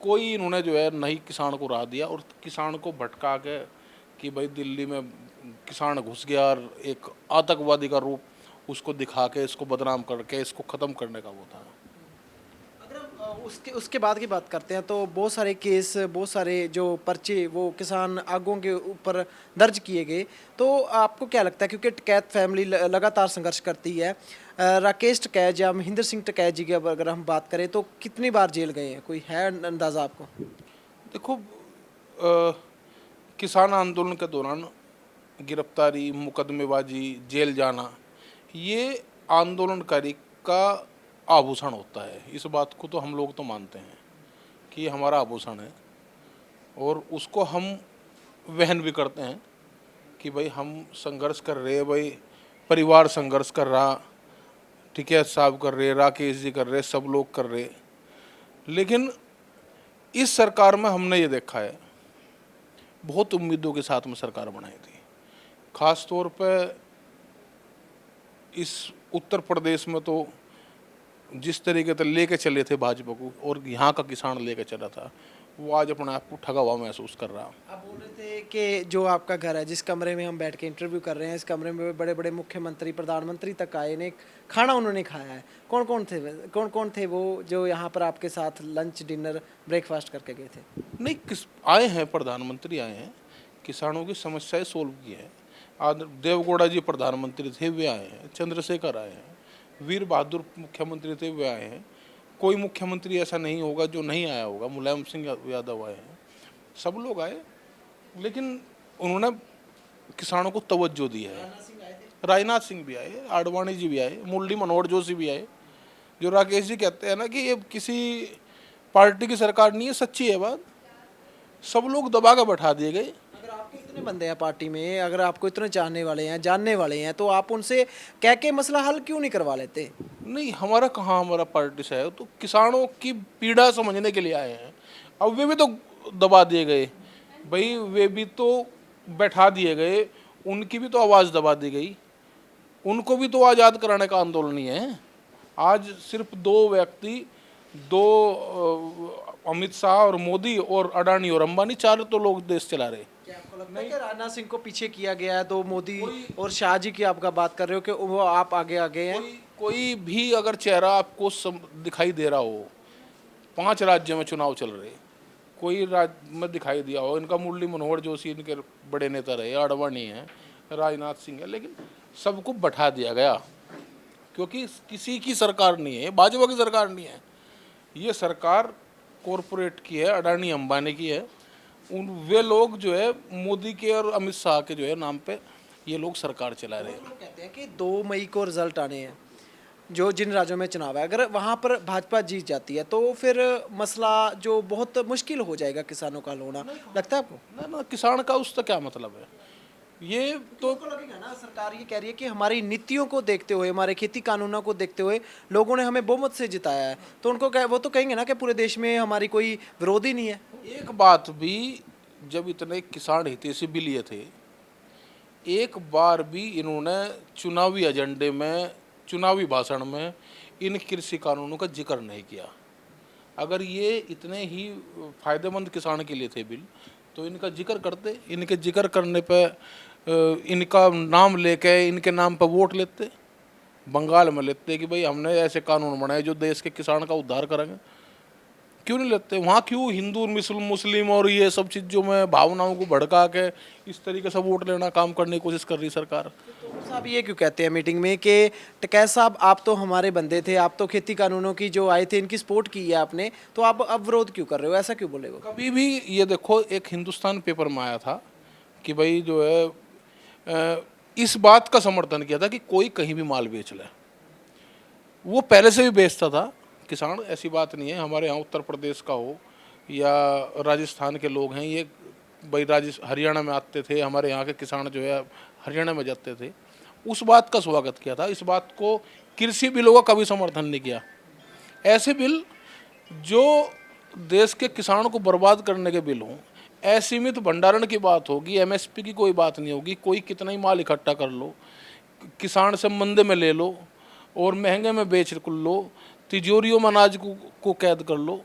कोई इन्होंने जो है नहीं किसान को राह दिया और किसान को भटका के कि भाई दिल्ली में किसान घुस गया और एक आतंकवादी का रूप उसको दिखा के इसको बदनाम करके इसको ख़त्म करने का वो था। अगर हम उसके बाद की बात करते हैं तो बहुत सारे केस, बहुत सारे जो पर्चे वो किसान आगों के ऊपर दर्ज किए गए। तो आपको क्या लगता है, क्योंकि टिकैत फैमिली लगातार संघर्ष करती है, राकेश टिकैत या महेंद्र सिंह टिकैत जी की अगर हम बात करें तो कितनी बार जेल गए हैं, कोई है अंदाज़ा आपको? देखो किसान आंदोलन के दौरान गिरफ्तारी, मुकदमेबाजी, जेल जाना, ये आंदोलनकारी का आभूषण होता है। इस बात को तो हम लोग तो मानते हैं कि ये हमारा आभूषण है और उसको हम वहन भी करते हैं कि भाई हम संघर्ष कर रहे हैं, भाई परिवार संघर्ष कर रहा, टिकैत साहब कर रहे, राकेश जी कर रहे, सब लोग कर रहे। लेकिन इस सरकार में हमने ये देखा है, बहुत उम्मीदों के साथ में सरकार बनाई थी, ख़ास तौर पे इस उत्तर प्रदेश में तो जिस तरीके से लेके चले थे भाजपा को और यहाँ का किसान लेके चला था, वो आज अपने आप को ठगा हुआ महसूस कर रहा। आप बोल रहे थे कि जो आपका घर है, जिस कमरे में हम बैठ के इंटरव्यू कर रहे हैं, इस कमरे में बड़े बड़े मुख्यमंत्री, प्रधानमंत्री तक आए ने, खाना उन्होंने खाया है। कौन कौन थे वो जो यहाँ पर आपके साथ लंच, डिनर, ब्रेकफास्ट करके गए थे? नहीं, किस आए हैं, प्रधानमंत्री आए हैं, किसानों की समस्याएं सोल्व की है। आज देवगौड़ा जी प्रधानमंत्री थे, वे आए हैं, चंद्रशेखर आए हैं, वीर बहादुर मुख्यमंत्री थे, वे आए हैं। कोई मुख्यमंत्री ऐसा नहीं होगा जो नहीं आया होगा, मुलायम सिंह यादव आए हैं, सब लोग आए। लेकिन उन्होंने किसानों को तवज्जो दी है। राजनाथ सिंह भी आए, आडवाणी जी भी आए, मुरली मनोहर जोशी भी आए। जो राकेश जी कहते हैं ना कि ये किसी पार्टी की सरकार नहीं है, सच्ची है बात। सब लोग दबा के बैठा दिए गए। अगर आपके इतने बंदे हैं पार्टी में, अगर आपको इतने चाहने वाले हैं, जानने वाले हैं, तो आप उनसे कह के मसला हल क्यों नहीं करवा लेते? नहीं, हमारा कहाँ, हमारा पार्टी से है तो किसानों की पीड़ा समझने के लिए आए हैं। अब वे भी तो दबा दिए गए भाई, वे भी तो बैठा दिए गए, उनकी भी तो आवाज़ दबा दी गई, उनको भी तो आज़ाद कराने का आंदोलन ही है। आज सिर्फ दो व्यक्ति, दो अमित शाह और मोदी और अडानी और अंबानी, चार तो लोग देश चला रहे। क्या आपको लगता है कि राजनाथ सिंह को पीछे किया गया है? तो मोदी और शाह जी की आपका बात कर रहे हो कि वो आप आगे हैं? कोई भी अगर चेहरा आपको दिखाई दे रहा हो, 5 राज्यों में चुनाव चल रहे, कोई राज्य में दिखाई दिया हो, इनका मुरली मनोहर जोशी इनके बड़े नेता रहे, आडवाणी हैं, राजनाथ सिंह है, लेकिन सबको बैठा दिया गया क्योंकि किसी की सरकार नहीं है, भाजपा की सरकार नहीं है, ये सरकार कॉरपोरेट की है, अडानी अंबानी की है। वे लोग जो है मोदी के और अमित शाह के जो है नाम पे ये लोग सरकार चला रहे हैं। कहते हैं कि 2 मई को रिजल्ट आने हैं, जो जिन राज्यों में चुनाव है, अगर वहाँ पर भाजपा जीत जाती है तो फिर मसला जो बहुत मुश्किल हो जाएगा किसानों का हल होना, लगता है आपको? ना, किसान का उससे क्या मतलब है? ये तो लगेगा ना, सरकार ये कह रही है कि हमारी नीतियों को देखते हुए, हमारे खेती कानूनों को देखते हुए लोगों ने हमें बहुमत से जिताया है, तो उनको वो तो कहेंगे ना कि पूरे देश में हमारी कोई विरोधी नहीं है। एक बात भी, जब इतने किसान हितैषी बिल लिए थे, एक बार भी इन्होंने चुनावी एजेंडे में, चुनावी भाषण में इन कृषि कानूनों का जिक्र नहीं किया। अगर ये इतने ही फायदेमंद किसान के लिए थे बिल, तो इनका जिक्र करते। इनके जिक्र करने पे इनका नाम लेके इनके नाम पर वोट लेते, बंगाल में लेते कि भाई हमने ऐसे कानून बनाए जो देश के किसान का उद्धार करेंगे। क्यों नहीं लेते? वहाँ क्यों हिंदू मुस्लिम और ये सब चीज़ों में भावनाओं को भड़का के इस तरीके से वोट लेना काम करने की कोशिश कर रही सरकार। तो साहब ये क्यों कहते हैं मीटिंग में कि टिकैत साहब आप तो हमारे बंदे थे, आप तो खेती कानूनों की जो आए थे इनकी सपोर्ट की है आपने, तो आप अब विरोध क्यों कर रहे हो, ऐसा क्यों बोले वो? कभी भी ये देखो, एक हिंदुस्तान पेपर में आया था कि भाई जो है इस बात का समर्थन किया था कि कोई कहीं भी माल बेच ले। वो पहले से भी बेचता था किसान, ऐसी बात नहीं है। हमारे यहाँ उत्तर प्रदेश का हो या राजस्थान के लोग हैं, ये भाई हरियाणा में आते थे, हमारे यहाँ के किसान जो है हरियाणा में जाते थे। उस बात का स्वागत किया था। इस बात को कृषि बिलों का कभी समर्थन नहीं किया। ऐसे बिल जो देश के किसानों को बर्बाद करने के बिल हों, असीमित भंडारण की बात होगी, एमएसपी की कोई बात नहीं होगी। कोई कितना ही माल इकट्ठा कर लो, किसान से मंदे में ले लो और महंगे में बेच लो, तिजोरियों में अनाज को कैद कर लो।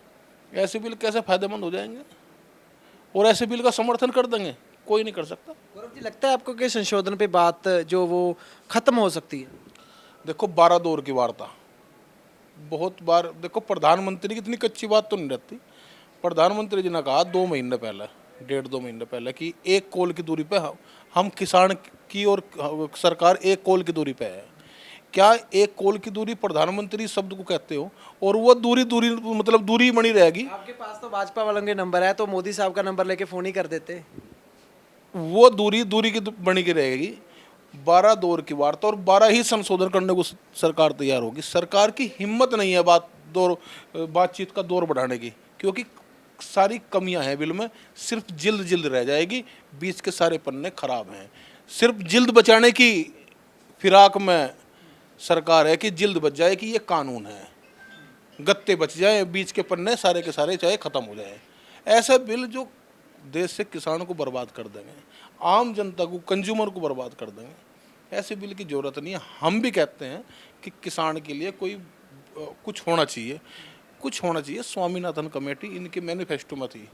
ऐसे बिल कैसे फायदेमंद हो जाएंगे? और ऐसे बिल का समर्थन कर देंगे? कोई नहीं कर सकता। गौरव जी, लगता है आपको कि संशोधन पे बात जो वो खत्म हो सकती है? देखो, 12 दौर की वार्ता बहुत बार, देखो प्रधानमंत्री की इतनी कच्ची बात तो नहीं रहती। प्रधानमंत्री जी ने कहा 2 महीने पहले, 1.5-2 महीने पहले कि 1 कोल की दूरी पे हम किसान की और सरकार 1 कोल की दूरी पे है। क्या 1 कोल की दूरी प्रधानमंत्री शब्द को कहते हो? और वो दूरी मतलब दूरी बनी रहेगी। आपके पास तो भाजपा वालों के नंबर है, तो मोदी साहब का नंबर लेके फ़ोन ही कर देते। वो दूरी की बनी की रहेगी। 12 दौर की वार्ता और 12 ही संशोधन करने को सरकार तैयार होगी। सरकार की हिम्मत नहीं है बातचीत का दौर बढ़ाने की, क्योंकि सारी कमियां हैं बिल में। सिर्फ जिल्द रह जाएगी, बीच के सारे पन्ने खराब हैं। सिर्फ जिल्द बचाने की फिराक में सरकार है कि जिल्द बच जाए कि ये कानून है, गत्ते बच जाए, बीच के पन्ने सारे के सारे चाहे ख़त्म हो जाए। ऐसा बिल जो देश से किसानों को बर्बाद कर देंगे, आम जनता को, कंज्यूमर को बर्बाद कर देंगे, ऐसे बिल की ज़रूरत नहीं है। हम भी कहते हैं कि किसान के लिए कुछ होना चाहिए। स्वामीनाथन कमेटी इनके मैनिफेस्टो में थी,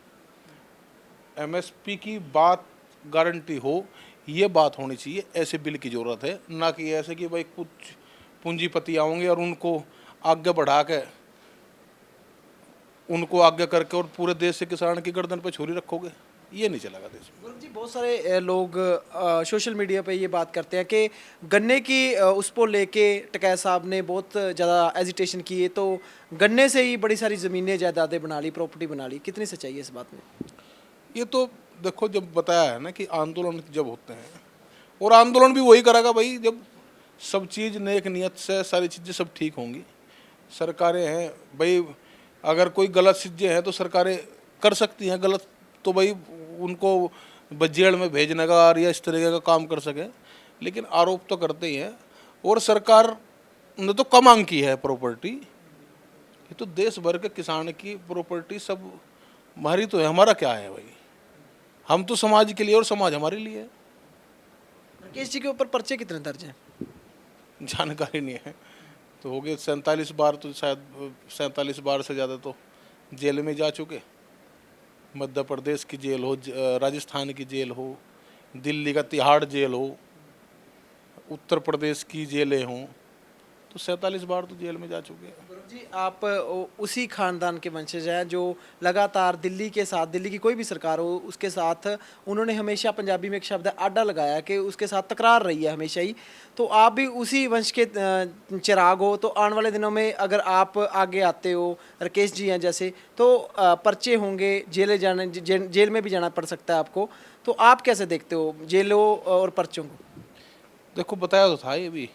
एमएसपी की बात गारंटी हो, ये बात होनी चाहिए। ऐसे बिल की ज़रूरत है, ना कि ऐसे कि भाई कुछ पूंजीपति आएंगे और उनको आगे बढ़ा के, उनको आगे करके और पूरे देश से किसान की गर्दन पर छुरी रखोगे, ये नहीं चलेगा देश में। गौरव जी, बहुत सारे लोग सोशल मीडिया पे ये बात करते हैं कि गन्ने की उसको लेके टिकैत साहब ने बहुत ज़्यादा एजिटेशन की है, तो गन्ने से ही बड़ी सारी ज़मीनें, जायदादें बना ली, प्रॉपर्टी बना ली। कितनी सच्चाई है इस बात में? ये तो देखो, जब बताया है ना कि आंदोलन जब होते हैं, और आंदोलन भी वही करेगा भाई जब सब चीज़ नेक नियत से सारी चीज़ें सब ठीक होंगी। सरकारें हैं भाई, अगर कोई गलत चीज़ें हैं तो सरकारें कर सकती हैं गलत, तो भाई उनको जेल में भेजने का या इस तरीके का काम कर सके, लेकिन आरोप तो करते ही हैं। और सरकार ने तो कम मांग की है प्रॉपर्टी, ये तो देश भर के किसान की प्रॉपर्टी सब हमारी तो है। हमारा क्या है भाई? हम तो समाज के लिए और समाज हमारे लिए है। राकेश जी के ऊपर पर्चे कितने दर्ज हैं? जानकारी नहीं है, तो हो गए 47 बार, तो शायद 47 बार से ज़्यादा तो जेल में जा चुके। मध्य प्रदेश की जेल हो, राजस्थान की जेल हो, दिल्ली का तिहाड़ जेल हो, उत्तर प्रदेश की जेलें हों, तो 47 बार तो जेल में जा चुके हैं। गौरव जी, आप उसी खानदान के वंशज हैं जो लगातार दिल्ली के साथ, दिल्ली की कोई भी सरकार हो उसके साथ उन्होंने हमेशा, पंजाबी में एक शब्द है आडा लगाया, कि उसके साथ तकरार रही है हमेशा ही। तो आप भी उसी वंश के चिराग हो, तो आने वाले दिनों में अगर आप आगे आते हो, राकेश जी हैं जैसे, तो पर्चे होंगे, जेल में भी जाना पड़ सकता है आपको, तो आप कैसे देखते हो जेलों और पर्चों को? देखो, बताया तो था ये भी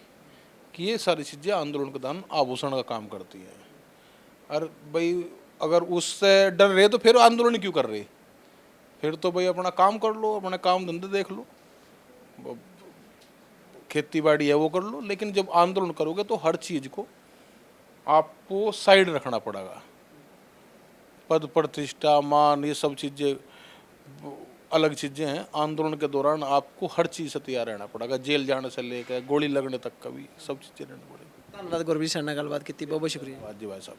कि ये सारी चीज़ें आंदोलन के दौरान आभूषण का काम करती हैं। और भाई अगर उससे डर रहे तो फिर आंदोलन क्यों कर रहे? फिर तो भाई अपना काम कर लो, अपना काम धंधे देख लो, खेती बाड़ी है वो कर लो। लेकिन जब आंदोलन करोगे तो हर चीज़ को आपको साइड रखना पड़ेगा। पद प्रतिष्ठा, मान, ये सब चीज़ें अलग चीज़ें हैं। आंदोलन के दौरान आपको हर चीज़ से तैयार रहना पड़ेगा, जेल जाने से लेकर गोली लगने तक का भी सब चीज़ें रहनी पड़ेगी। ਧੰਨਵਾਦ ਗੁਰਵੀਰ ਸਾਡੇ ਨਾਲ ਗੱਲਬਾਤ ਕੀਤੀ, ਬਹੁਤ ਬਹੁਤ ਸ਼ੁਕਰੀਆ। धन्यवाद जी भाई साहब।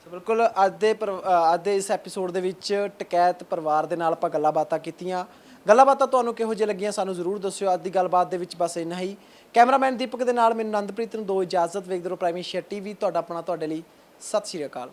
ਸੋ ਬਿਲਕੁਲ ਅੱਜ ਦੇ ਇਸ ਐਪੀਸੋਡ ਦੇ ਵਿੱਚ ਟਕੈਤ ਪਰਿਵਾਰ ਦੇ ਨਾਲ ਆਪਾਂ ਗੱਲਾਂ ਬਾਤਾਂ ਕੀਤੀਆਂ। ਗੱਲਾਂ ਬਾਤਾਂ ਤੁਹਾਨੂੰ ਕਿਹੋ ਜਿਹੀ ਲੱਗੀਆਂ ਸਾਨੂੰ ਜ਼ਰੂਰ ਦੱਸਿਓ। ਅੱਜ ਦੀ ਗੱਲਬਾਤ ਦੇ ਵਿੱਚ ਬਸ ਇੰਨਾ ਹੀ। ਕੈਮਰਾਮੈਨ ਦੀਪਕ ਦੇ ਨਾਲ ਮੈਨੂੰ ਆਨੰਦਪ੍ਰੀਤ ਨੂੰ ਦਿਓ ਇਜਾਜ਼ਤ। ਵੇਖਦੇ ਰਹੋ ਪ੍ਰਾਈਮ ਏਸ਼ੀਆ ਟੀਵੀ, ਤੁਹਾਡਾ ਆਪਣਾ ਤੁਹਾਡੇ ਲਈ। ਸਤਿ ਸ਼੍ਰੀ ਅਕਾਲ।